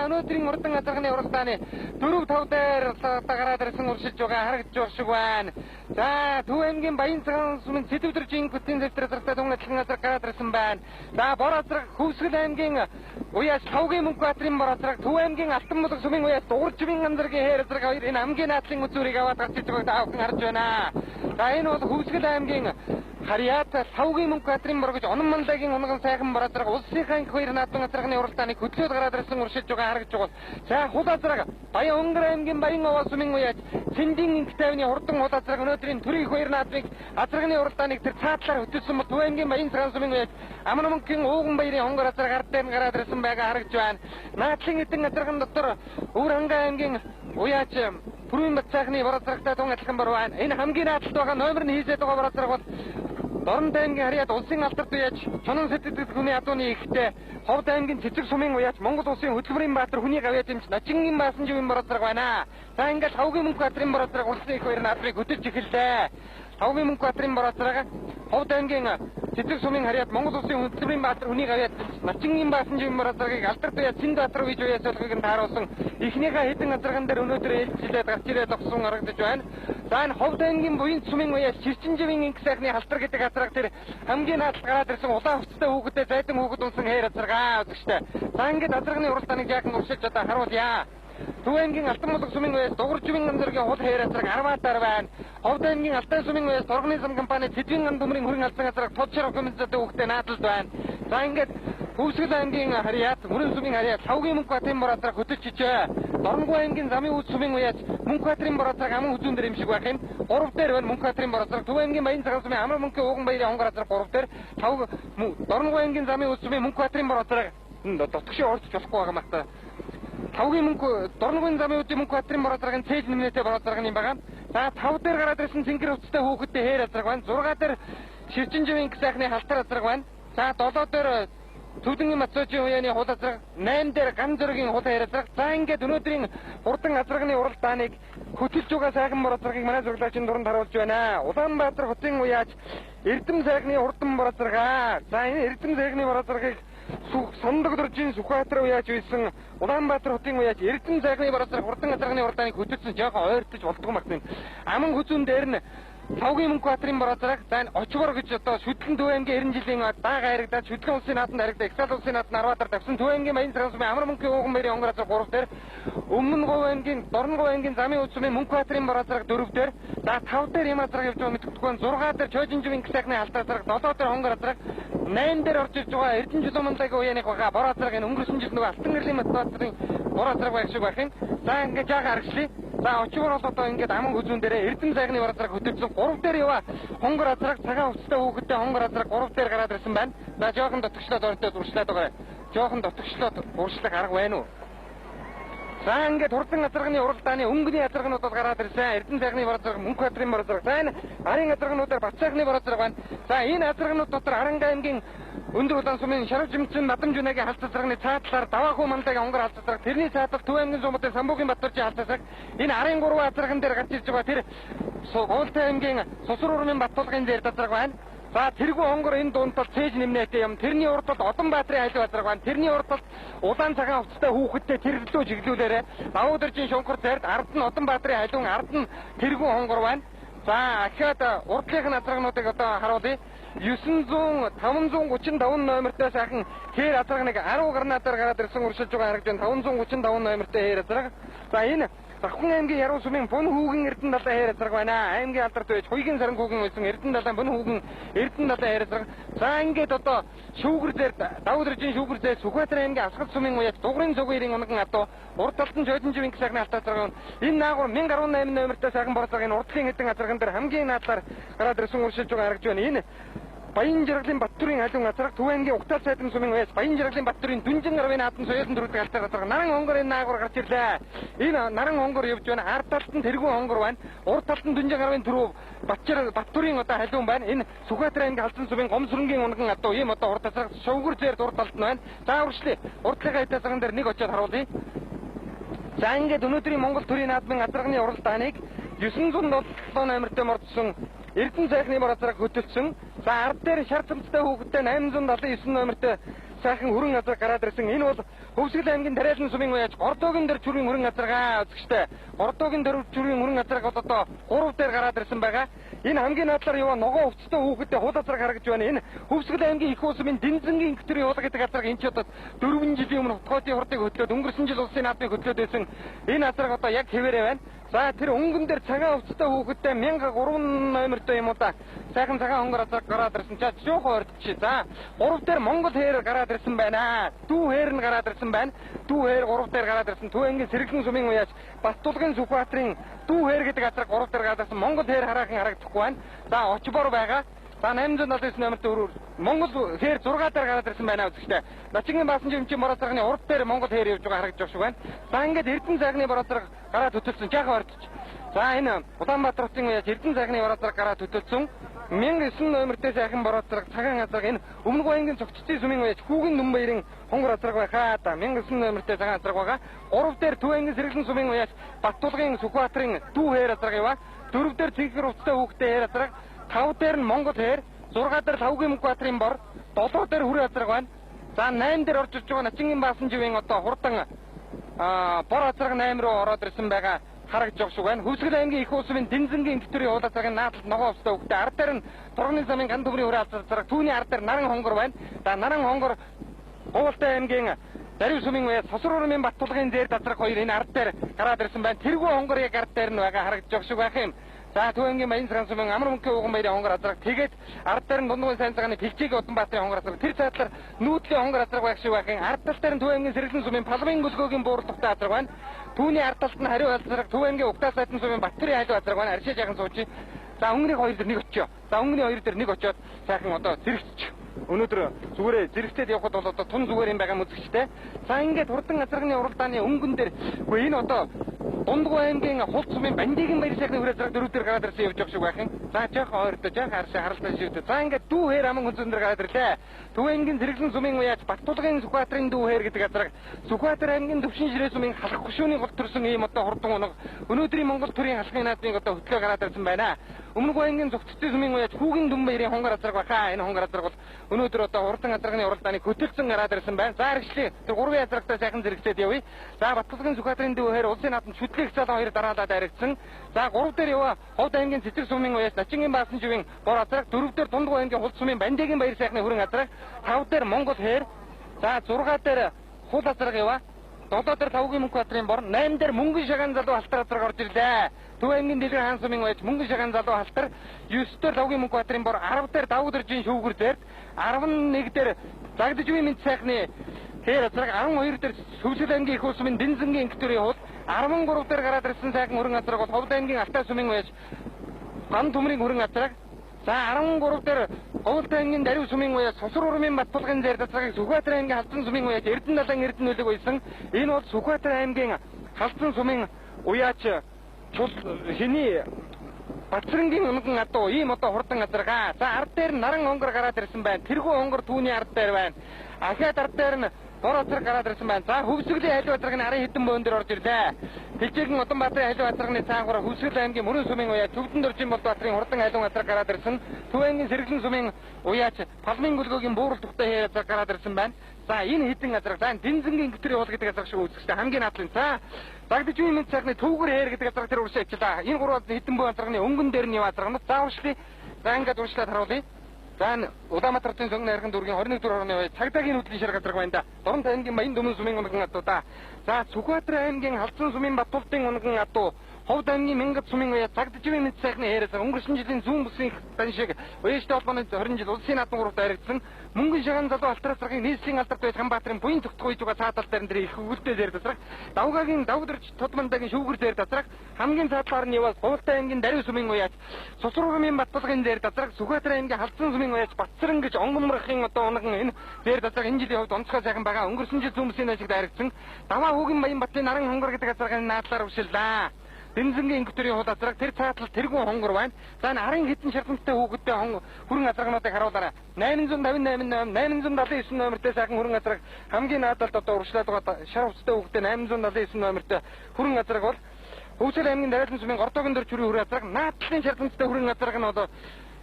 өнөөдрийн урдан азарганы уралдааны 4-5 дээр гараад ирсэн уршилж байгаа харагдж байгаа шиг байна. За Төв аймгийн Баян цагаан сумын Сэдвдэржийн Гүтийн зэвтэр азартай дүн ажиллан азар гараад ирсэн байна. За Бор азраг Хөвсгөл аймгийн Уяас Тавгийн Мөнхбаатарын Бор азраг Төв аймгийн Алтан мулаг сумын Уяас Дууржмын Анзаргийн Хээр азраг хоёр энэ амгийн наадлын үзүүрийг аваад гарч ирж байгааг таавхан харж байна. За энэ бол Хөвсгөл аймгийн Харьяат Тавгийн Мөнхбаатарын Бор гэж Онон мандагийн унган сайхан Бор азраг улсын их хоёр наадмын азарганы уралдааныг хөтлөөд гараад ирсэн уршилж байгаа харагдж байгаа. За Хул азраг Баян Онгор аймгийн Баян Овоо сумын Уяас Цэндийн инх тайвны хурдан Хул азраг өнөөдрийн төрийн хоёр наадмыг азарганы уралдааныг тэр цаатлаар хөтөлсөн бол Төв аймгийн Баян цагаан сумын Уяас Амнамөнхийн Ууган баярын хонгор азраг ард дээр гараад ирсэн байгаа харагдж байна. Наадлын эдэн азарган дотор Өвөр хангаа аймгийн Уяас Бүрийн бат сайхны Бор азрагтай тун адилхан Бор байна. Энэ хамгийн наадалд байгаа номер нь хийсээд байгаа Бор азраг бол Дорн аймгийн Харьяат улсын алдарт Уяас Чонон Сэдвдэрт хүний адууны ихтэй Ховд аймгийн Цэцэг сумын Уяас Монгол улсын хөтөлбөрийн баатар хүний гавьяа дэмж Начингийн Баасан живийн Бор азраг байна. За ингээд Тавгийн Мөнхбаатарын Бор азраг улсын их хоёр наадмыг хөтөлж эхэллээ. Тавгийн Мөнхбаатарын Бор азраг Ховд аймгийн Цэцэг сумын Харьяат Монгол улсын хөтөлбөрийн баатар хүний гавьяа дэмж Начингийн Баасан живийн Бор азрагийг алдарт Уяас Синдбаатар гэж Уяас болгыг нь тааруулсан эхнийхээ хэдэн азарган дээр өнөөдөр ээлжилээд гарч ирээд огсон харагдаж байна. За энэ Ховд аймгийн Буян сумын Уяас Ширчин живийн инх сайхны халтар гэдэг азраг тэр хамгийн наадалд гараад ирсэн улаан хувцастай хүүхэдтэй зайдан хүүхэд унсан Хээр азаргаа үзэгчтэй. За ингээд азарганы уралдааныг жаахан уршилж одоо харуулъя. Төв аймгийн Алтан мулаг сумын Уяас Дууржмын Анзаргийн Хул Хээр азраг 10-аар байна. Ховд аймгийн Алтай сумын Уяас Торгоны зам компани Сэдвийн ан бөмбөрийн хөрөнгө алсан азраг Тод Шарав комитеттэй хүүхэдтэй наадалд байна. За ингээд Хөвсгөл аймгийн Харьяат Мөрөн сумын Харьяат Тавгийн Мөнхбаатарын Бор азраг хөтөлж ичээ. Дорногов аймгийн Замын Үд сумын Уяас Мөнхбаатарын Бор азраг аман үзүүн дээр юм шиг байх юм. 3 дээр байна Мөнхбаатарын Бор азраг. Төв аймгийн Баян цагаан сумын Амнамөнхийн Ууган баярын хонгор азраг 3 дээр. Дорногов аймгийн Замын Үд сумын Мөнхбаатарын Бор азраг дотгошоо орж болохгүй байгаа мата. Дорноговын Замын Үдийн Мөнхбаатарын Бор азрагын цээж нэмнэтэй Бор азраг юм байгаа. За 5 дээр гараад ирсэн цэнгэр хувцастай хүүхэдтэй Хээр азраг байна. 6 дээр Ширчин живийн инх сайхны халтар азраг байна. За 7 дээр Төвдөнгийн Мацочийн уяаны Хул азраг, 8 дээр Ган зөргийн Хул Хээр азраг. За ингээд өнөөдрийн урдан азарганы уралдааныг хөтөлж байгаа сайхан Бор азрагыг манай зурлаачийн дунд харуулж байна. Улаанбаатар хотын Уяас Эрдэм сайхны урдан Бор азраг. За энэ Эрдэм сайхны Бор азрагыг Сондогдоржийн Сүхбаатар Уяас үйсэн Улаанбаатар хотын Уяас Эрдэм сайхны Бор азраг урдан азарганы уралдааныг хөтөлсөн жоохон ойртож болдгоо магтана. Аман хүзүүн дээр нь Тавгийн Мөнхбаатарын Бор азраг за очбор гэж одоо шүтлэн Төв аймгийн 90 жилийн даага харагдаад шүтлэн улсын нааданд харагдаад Эксал улсын нааданд 10-аар тавьсан Төв аймгийн Баян цагаан сумын Амнамөнхийн Ууган баярын хонгор азраг 3 дээр Өмнө Говь аймгийн Дорногов аймгийн Замын Үд сумын Мөнхбаатарын Бор азраг 4 дээр за 5 дээр юм азраг явж байгаа мэддэггүй 6 дээр Чойжин живийн сайхны халтар азраг 7 дээр хонгор азраг 8 дээр орж ирж байгаа Эрдэнэ жилийн мандагийн уяаных бага Бор азраг энэ өнгөрсөн жил нөгөө Алтан гэрлийн Матбаатарын Бор азраг байх шиг байх юм. За ингээд жаахан харагчлаа. За очгоор бол одоо ингээд аман хүзүүн дээрээ Эрдэм сайхны Бор азраг хөтөлсөн 3 дээр яваа хонгор азраг цагаан хувцастай хүүхэдтэй хонгор азраг 3 дээр гараад ирсэн байна. За жоохон дотгочлоод орнтой уршлаад байгаа. Жоохон дотгочлоод уршлах арга байна уу? За ингээд хурдан азарганы уралдааны өнгөний азаргануудад гараад ирсэн. Эрдэм сайхны Бор азраг, Мөнхбаатарын Бор азраг, за энэ арын азаргануудаар Бат сайхны Бор азраг байна. За энэ азарганууд дотор Аранга аймгийн Өндөр улаан сумын Шарав жимцэн Надам жүнэгийн халт азарганы цаатлаар Даваахуу мандагийн хонгор халт азраг, тэрний цаатал Төв аймгийн Сумбатын Самбуугийн Баттуржийн халт азраг. Энэ арын 3 азарган дээр гарч ирж байгаа тэр Гуултай аймгийн Сусар урмын Баттулгын зэр азраг байна. За тэргүй хонгор энэ дунд тал цээж нэмнэтэй юм. Тэрний урд талд Одонбаатарын айлын азраг байна. Тэрний урд талд улаан цагаан хувцастай хүүхэдтэй тэрлэлөө чиглүүлээрэ Давуудэржийн шунхар зайд ард нь Одонбаатарын айлын ард нь тэргүй хонгор байна. За ахаад урдлынх нь азрагнуудыг одоо харуулъя. 535 номертой сайхан Хээр азрагныг 10 гарнадаар гараад ирсэн уршилж байгаа харагдаж байна. 535 номертой Хээр азраг. За энэ Завхан аймгийн Яруу сумын Бун хүүгэн Эрдэнэ далайн Хээр азраг байна. Аймгийн алдарт байж Хуйгийн саран хүүгэн байсан Эрдэнэ далайн Бун хүүгэн Эрдэнэ далайн Хээр азраг. За ингээд одоо шүүгэр зэр Давуудэржийн шүүгэр зэр Сүхбаатар аймгийн Асгал сумын Уяас Дугрын цугын унган адуу урд талд нь Жойдин живийн сайхны алт азраг. Энэ наагур 1018 номертой сайхан Бор азрагын урдлын хэдэн азраган дээр хамгийн наадлаар гараад ирсэн уршилж байгаа харагдаж байна. Энэ Баян жаргалын Баттурын халуун азраг Төв аймгийн Угтал сайдын сумын Уяас Баян жаргалын Баттурын Дүнжин гарвын наадан соёлын дөрөвдөг алтар азраг наран хонгор энэ наагур гарч ирлээ. Энэ наран хонгор явж байна. Ард талд нь тэргүй хонгор байна. Урд талд нь Дүнжин гарвын түрүү Баттурын одоо халуун байна. Энэ Сүхбаатар аймгийн Халзан сумын Гомсрынгийн унган адуу ийм одоо урд азраг шовгөр зэр урд талд нь байна. За уршлээ. Урдлын хайт азраган дээр нэг очиод харуулъя. За ингээд өнөөдрийн Монгол төрийн наадмын азрагны уралдааныг 907 номертой мордсон Эрдэнэ сайхны Бор азраг хөтөлсөн. За ард дээр шар цамцтай хүүхэдтэй 879 номертой сайхан хүрэн газар гараад ирсэн. Энэ бол Хөвсгөл аймгийн Дарайлан сумын уяаж Гордоогийн дээр чүрийн хүрэн газаргаа үзэгчтэй. Гордоогийн дээр чүрийн хүрэн газарыг одоо 3 дээр гараад ирсэн байгаа. Энэ хамгийн надлаар яваа ногоо өвчтөй хүүхэдтэй хуудасраг харагдж байна. Энэ Хөвсгөл аймгийн их усмын Дэнзэнгийн инквитери уулга гэдэг газарыг энэ ч одоо 4 жилийн өмнө хотын хурдыг хөтлөөд өнгөрсөн жил улсын наадмыг хөтлөөд байсан. Энэ газарыг одоо яг хэвээрээ байна. За тэр өнгөн дээр цагаан өвчтөй хүүхэдтэй 1003 номертой юм уу та. Сайхан цагаан хонгор газар гараад ирсэн. За жоохон ордчих. За 3 дээр Монгол хээр гараад ирсэн байна. Дүү хээр нь гараад ирсэн байна. Дүү хээр 3 дээр гараад ирсэн. Төвэнгийн Сэргэлэн сумын уяаж Баттулгын Сүхбаатарын дүү хээр гэдэг газар 3 дээр гараад ирсэн. Монгол хээр хараахан харагдахгүй байна. За очбор байгаа. За 879 номертой өрөөр Монгол хээр 6 дээр гараад ирсэн байна үзэгчтэй. Начингийн Баасанжийн эмчийн борооцоргын урд дээр Монгол хээр явж байгаа харагдаж шиг байна. За ингээд Эрдэнэ цагны борооцорг гараад хөтөлсөн. Жаахан ордч. За энэ Улаанбаатар хотын уяаж Эрдэнэ цагны борооцорг гараад хөтөлсөн. 1009 номертэй сайхан борооцорг цагаан газар энэ өмнөг байнгын цогццын сумын уяаж Хүүгийн Дүмбаярын хонгор газар байхаа та 1009 номертэй цагаан газар байгаа. 3 дээр Төвэнгийн Сэргэлэн сумын уяаж Баттулгын Сүхбаатарын дүү хээр газар яваа. 4 дээр Цэнхэр уцтай хүүхдэд хээр газар. 5 дээр нь Монгол хээр, 6 дээр Тавгийн Мөнхбаатарын бор, 7 дээр Хүрээ газар байна. За 8 дээр орж ирж байгаа Начингийн Баасанжийн одоо хурдан бор газар 8 руу ороод ирсэн байгаа харагдж байгаа шүү байна. Хөвсгөл аймгийн их усмын Дэнзэнгийн инквитери уулзаагийн наадалд ногоо өвстэй хүүхдээ ард дээр нь Турганы замын ган төмрийн хүрээ газар түүний ард дээр Наран хонгор байна. За Наран хонгор Говьолтой аймгийн Дарив сумын уяа Сосруурамын Баттулгын дээр газар хоёр энэ ард дээр гараад ирсэн байна. Тэргүй хонгор яг ард дээр нь байгаа харагдж байгаа шүү байх юм. За Төвэнгийн Баян цагаан сумын Амар мөнхийн ууган баярын хонгор газар тэгээд ард дээр нь Дундгын сайн цагааны Пэлчиг Уданбаатарын хонгор газар тэр цаатлаар нүүдлийн хонгор газар байх шиг байх юм. Ард тал дээр нь Төвэнгийн Сэргэлэн сумын Палмын гөлгөөгийн бууралтай газар байна. Түүний ард талд нь хариу газар Төвэнгийн Угтаа сайдын сумын Баттарын хайлт газар байна. Аршиж яхан сууч. За өнгөний хоёр дээр нэг очио. За өнгөний хоёр дээр нэг очиод сайхан одоо зэрэгч. Өнөөдөр зүгээрээ зэрэгцээд явхад бол одоо тун зүгээр юм байгаа мүзэгчтэй. За ингээд хурдан газарганы уралдааны өнгөн дээр үгүй энэ одоо Дундгой аймгийн Хулт сумын Бандигийн баяр сайхны хүрээ зэрэг дөрөвдөр гараад ирсэн явж байгаа шиг байх юм. За жоохон ойртой жоохон харшаа харалтай шивдэ. За ингээд дүү хээр аман хүнзэн дээр гараад ирлээ. Төвэнгийн Сэргэлэн сумын уяаж Баттулгын Сүхбаатарын дүү хээр гэдэг газар Сүхбаатар аймгийн Төвшин Ширээ сумын халах гүшүүний гол төрсөн ийм одоо хурдан унаг өнөөдрийн Монгол төрийн халахын наадмыг одоо хөтлөө гараад ирсэн байна. Өмнөг байнгын цогццын сумын уяаж Хүүгийн Дүмбаярын хонгор газар баха. Энэ хонгор газар бол өнөөдөр одоо хурдан газарганы уралдааныг хөтөлсөн гараад ирсэн байна. За хэрэгчлээ. Тэр 3 язрагтай сайхан зэрэгцээд явъя. За Баттулгын Сүхбаатарын дүү хээр улсын наадамд шүтлэх цаалаа хоёр дараалаад аригдсан. За 3 дээр яваа Ховд аймгийн Цэцэг сумын уяаж Начингийн Баасанжийн бор газар, 4 дээр Дундгой аймгийн Хулт сумын Бандигийн баяр сайхны хүрэн газар, 5 дээр Монгол хээр, за 6 дээр Хул газар яваа. 7 дээр Тавгийн Мөнхбаатарын бор, 8 дээр Мөнгөн Шагаан залуу халтар газар орж ирлээ. Төвэнгийн Дэлгэр хаан сумын уяаж Мөнгөн Шагаан залуу халтар, 9 дээр Тавгийн Мөнхбаатарын бор, 10 дээр Давгдэржийн шүүгэр дээр, 11 дээр Загдажгүй мэд сайхны хээр газар, 12 дээр Хөвсгөл аймгийн их усмын Дэнзэнгийн инквитери хул, 13 дээр гараад ирсэн сайхан хүрэн газар бол Ховд аймгийн Алтай сумын уяаж Ган төмрийн хүрэн газар. За 13 дээр Говьолтой аймгийн Дарив сумын уяаж Сосруурамын Баттулгын дээр газрыг Сүхбаатар аймгийн Халзан сумын уяаж Эрдэнэ далайн Эрдэнэ үлэг байсан. Энэ бол Сүхбаатар аймгийн Халзан сумын уяаж хэний Бацрангийн өнгөн адуу ийм одоо хурдан газаргаа. За ард дээр Наран хонгор гараад ирсэн байна. Тэргүй хонгор түүний ард дээр байна. Ахаад ард дээр нь бор газар гараад ирсэн байна. За Хөвсгөлийн хайлт газарыг арын хэдэн бөөн дээр орж ирлээ. Тэжээгийн Уданбаатарын хайлт газарны цаагаараа Хөвсгөл аймгийн Мөрөн сумын уяаж Төвдөн дөржин Болбаатарын хурдан хайлт газар гараад ирсэн. Төвэнгийн Сэргэлэн сумын уяаж Палмын гөлгөөгийн буурал тухтай хээ газар гараад ирсэн байна. За энэ хэдэн газар. За Дэнзэнгийн инквитери хол гэдэг газар шиг үзэхтэй хамгийн надлын. За Загдажгүй мэд сайхны Төвгөр хээр гэдэг газар тэр уршаа ичлээ. Энэ 3 хэдэн бөөн газарны өнгөн дээр нь яваа газар. За уршлаа. За ингээд уршлаад харуулъя. За Улаанбаатар хотын Сонгон найрхан дүүргийн 21 дугаар орны цагдаагийн хөдлийн шар газар байна да. Дорнот аймгийн Баян Дүмэн сумын унган адуу да. За Сүхбаатар аймгийн Халзан сумын Баттултын унган адуу, Ховд аймгийн Мянгат сумын уяа Цагдажгүй мэд сайхны хээрээс өнгөрсөн жилийн зүүн бүсийн тань шиг уяажтай холбооны 20 жил улсын наадмын гуравт аригдсан. Мөнгөн Шагаан залуу алтар царгийн нийслэлийн алдарт байж Ханбаатарын буян тогтгох үйж байгаа цаатал дээр нэр их хөвгөлтэй зэр тасрах. Давгагийн Давгдэрч Тодмандагийн шүүгэр зэр тасрах. Хамгийн цаатлаар нь яваа Говьолтой аймгийн Дарив сумын уяаж Сосруурамын Баттулгын зэр тасрах. Сүхбаатар аймгийн Халзан сумын уяаж Батцран гэж онгомрохын одоо унган энэ зэр тасрах энэ жилийн хувьд онцгой сайхан байгаа. Өнгөрсөн жил зүүн бүсийн ашигт аригдсан. Даваа хүүгийн Баян Баттын Наран хонгор гэдэг газарганы наадлаар өвшөллээ. Дэнзэнгийн инквитери хул газар тэр цаатлал тэргүй хонгор байна. За арын хитэн шаргамттай хүүхэдтэй хүрэн газаргнуудыг харуулаарай. 858 879 номертэй сайхан хүрэн газар хамгийн наадалд одоо урагшлаад байгаа шар хувцастай хүүхэдтэй 879 номертэй хүрэн газар бол Хөвсгөл аймгийн Дарайлан сумын Гордоогийн дээр чүрийн хүрэн газар наадлын шаргамттай хүрэн газар нь одоо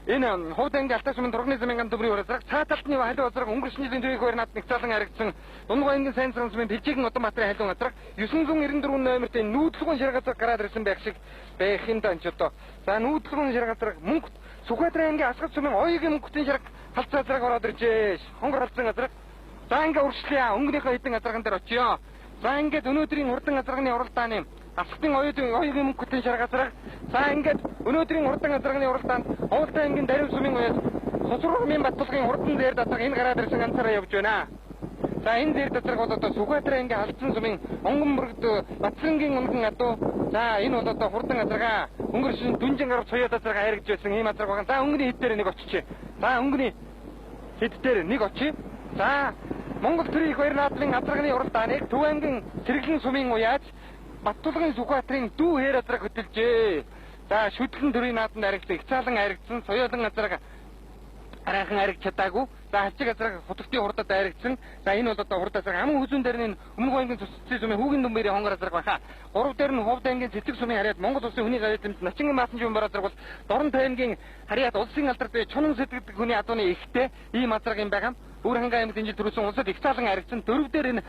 Энэ хувьд анги алтаа сумын дургны замын төмрийн уралцаг цааталтны халуун газар өнгөрсөн жилийн төрийн хоёр наадмын цаалан харагдсан дундгой ангийн сайн цан сумын Бэлжигэн Удамбаатарын халуун газар 994 номертэй нүүдлгэн ширээ газар гараад ирсэн байх шиг байх юм данч одоо. За нүүдлгэн ширээ газар мөнгө Сүхбаатарын ангийн Асгад сумын оёгийн мөнгөтийн ширээ халцаа газар ороод иржээ. Хонгор халцсан газар. За ингээ үргэлжлэе. Өнгөнийхөө хэдэн газарган дээр очиё. За ингээд өнөөдрийн хурдан газарганы уралдааны Асгадын оёгийн мөнгөтийн ширээ газар. За ингээд өнөөдрийн хурдан газарганы уралдаанд Ховлтой ангийн Дарив сумын уяас Сосрогмын Баттулгын хурдан дээр датаг энэ гараад ирсэн ганцаараа явж байна. За энэ дээр датаг бол одоо Сүхбаатарын ангийн Алдсан сумын Онгон бүрэгд Батцангийн унган адуу. За энэ бол одоо хурдан газаргаа өнгөрсөн дүнжин гарав цоё газаргаа харигдж байсан ийм газар байгаа. За өнгөний хэд дээр нэг очиж. За өнгөний хэд дээр нэг очив. За Монгол төрийн хоёр наадмын газарганы уралдааныг Төв ангийн Сэргэлэн сумын уяаж Баттулгын Сүхбаатарын дүү хээр газараа хөтөлжээ. За шүтгэн төрийн наадманд харигдсан их цаалан харигдсан соёолон газараа арайхан харигч чадаагүй. За хачиг газараа хутгтын хурдад харигдсан. За энэ бол одоо хурд газар хамгийн хүзүүн дээр нь Өмнөг ангийн Цэцэг сумын Хүүгийн Дүмбэрийн хонгор газар баха. Гурав дээр нь Ховд ангийн Цэцэг сумын харьяат Монгол улсын хүний гараалт Начингийн Маасан жуун бараа заргуул Дорн таймгийн харьяат улсын алдарт Чунан сэтгэдэг хүний адууны ихтэй ийм газар юм байгаа. Бүр хангаа аймагт энэ жил төрүүлсэн улсад их цаалан харигдсан. Дөрөв дээр энэ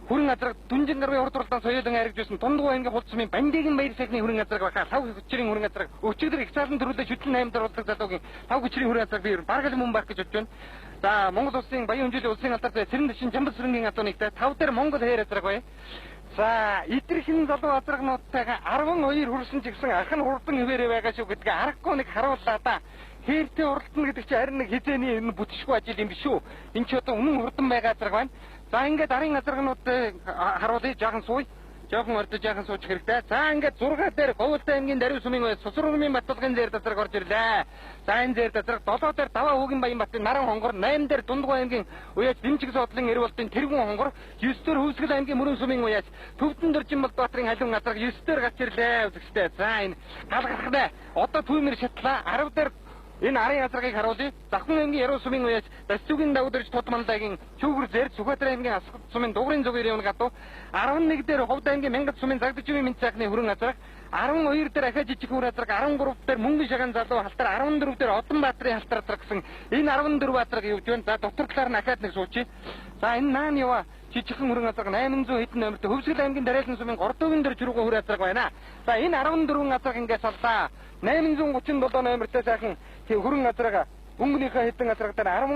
хүрэн газар дүнжин гарвын урд уралдаан соёолон харигдсан Дундгой ангийн Хулц сумын Бандигийн баяр сайхны хүрэн газар баха. Лав хүчрийн хүрэн газар өчигдөр их цаалан төрүүлээ шүтлэн 8 даруулдаг залуугийн лав хүчрийн хүрэн газар би баргал мөн байх гэж бодож байна. За Монгол улсын баян хэмжээний улсын алдарт Цэрэн дэшин Жамбал сүрэнгийн адууныг 5 дээр Монгол хээр газар бай. За идрхэн залуу газаргнуудтайгаа 12 хүрсэн ч гэсэн ахын хурдан хിവэрэ байгаа шүү гэдгээ харахгүй нэг харууллаа да. Хэртэй уралдана гэдэг чинь харин нэг хизээний энэ бүтшгүй ажил юм биш үү? Энд ч одоо үнэн хурдан байгаа газар байна. За ингээд арын газаргнууд харуулъя жаахан сууя. Жаахан ордож жаахан сууж хэрэгтэй. За ингээд 6 дээр Говьлтой аймгийн Дарив сумын Сосрогмын Баттулгын зэр газар орж ирлээ. За энэ зэр газар 7 дээр Даваа Хүүгийн Баян Батын Наран хонгор, 8 дээр Дундгой аймгийн уяаж Дэмжиг суудлын Эрволтын Тэргүүн хонгор, 9 дээр Хөвсгөл аймгийн Мөрөн сумын уяаж Төвдөн Дөржинбат Баатрын халуун газар 9 дээр гарч ирлээ үзэгчтэй. За энэ галгархнаа. Одоо түүмэр шатлаа 10 дээр энэ арын газарыг харуулъя. Завхан аймгийн Яруу сумын уяаж Дасцүгийн Давдэрж Тодмандагийн Чүгүр зэр Сүхбаатарын аймгийн Асгад сумын Дугрын зүг ирээм гадуу 11 дээр Ховд аймгийн Мянгат сумын Загдаживын Мэнцаахны хүрэн газар 12 дээр Ахаа жижиг хүрэн газар 13 дээр Мөнгөн шагаан залуу халтар 14 дээр Одонбаатарын халтар газар гэсэн энэ 14 баатарыг явж байна. За дотор талаар нь Ахаад нэг суучи. За энэ наан яваа жижигхэн хүрэн газар 800 хэдэн номертэй Хөвсгөл аймгийн Дараалан сумын Гордогийн дээр Жирүүгэн хүрэн газар байна. За энэ 14 газар ингээд саллаа. 837 номертэй сайхан хүрэн газараа өнгөнийхөө хэдэн газараар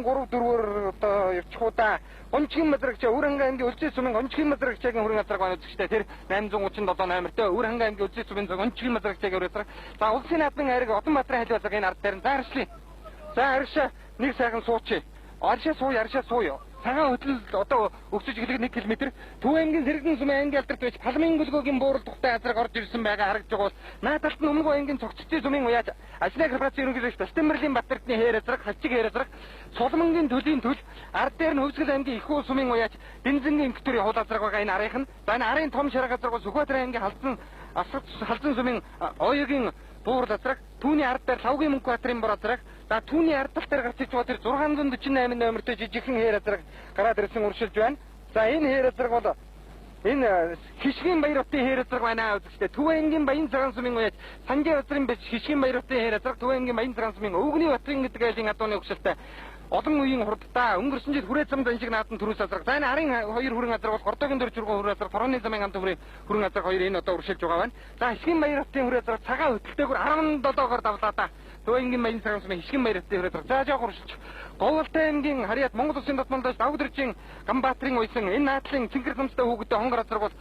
13-4-өр одоо явчихудаа Гончгийн мазрагч Өрхангай аймгийн Үлзий сумын Гончгийн мазрагчгийн хүрэн газар байна үзэгчтэй тэр 837 номертэй Өрхангай аймгийн Үлзий сумын Гончгийн мазрагчгийн хүрэн газар. За улсын наадмын хайрыг Удамбаатарын халуун газар энэ ард дээр нь зааршлаа. За аршаа нэг сайхан суучи. Аршаа сууя. Цагаан хөтлөл одоо өгсөж эхлэх 1 км Төв аймгийн Сэргэлэн сумын ангийн алдарт байж Палмын гөлгөөгийн буурал тухтай газар орж ирсэн байгаа харагдж байгаа бол наадалт нь Өмнөг аймгийн Цогцтой сумын уяаж Ажлын корпорац ерөнхийлөгч Стамберлын Баттэрдны хээр газар хачиг хээр газар Соломонгийн төлийн төл ард дээр нь Хөвсгөл аймгийн Их уу сумын уяаж Дэнзэнгийн эмхтөрийн хуул газар байгаа энэ арынх нь за энэ арын том шараа газар бол Сүхбаатарын аймгийн Халзан сумын оёгийн буурал газар түүний ард дээр Лавгийн Мөнх баатрын бор газар за түүний ард тал дээр гарч иж байгаа тэр 648 номертэй жижигхэн хээр газар гараад ирсэн уршилж байна. За энэ хээр газар бол энэ Хишгийн баяр хотын хээр газар байна үзэгчтэй. Төв аймгийн Баян цагаан сумын уяаж Санжаа газрын биш Хишгийн баяр хотын хээр газар Төв аймгийн Баян цагаан сумын Өвгний Батын гэдэг айлын адууны өгшөлтэй олон үеийн хурдтай өнгөрсөн жил хүрээ зам заншиг наадан төрөөс азраг. За энэ арын хоёр хүрэн газар бол Гордогийн дөрж хүргэн хүрэн газар Тороны замын хамт хүрэн газар хоёр энэ одоо уршилж байгаа байна. За Хишгийн баяр хотын хүрээ газар цагаан хөтөлтэйгээр 17-оор давлаа да. Төв аймгийн Баян цагаан сумын Хишгийн баяр хотын хүрээ газар за жоох уршилж. Говьлтой аймгийн харьяат Монгол улсын дотмондож Давдржийн Гамбаатрын уйсан энэ наадлын цэнгэр замстай хүүхэдтэй хонгор газар бол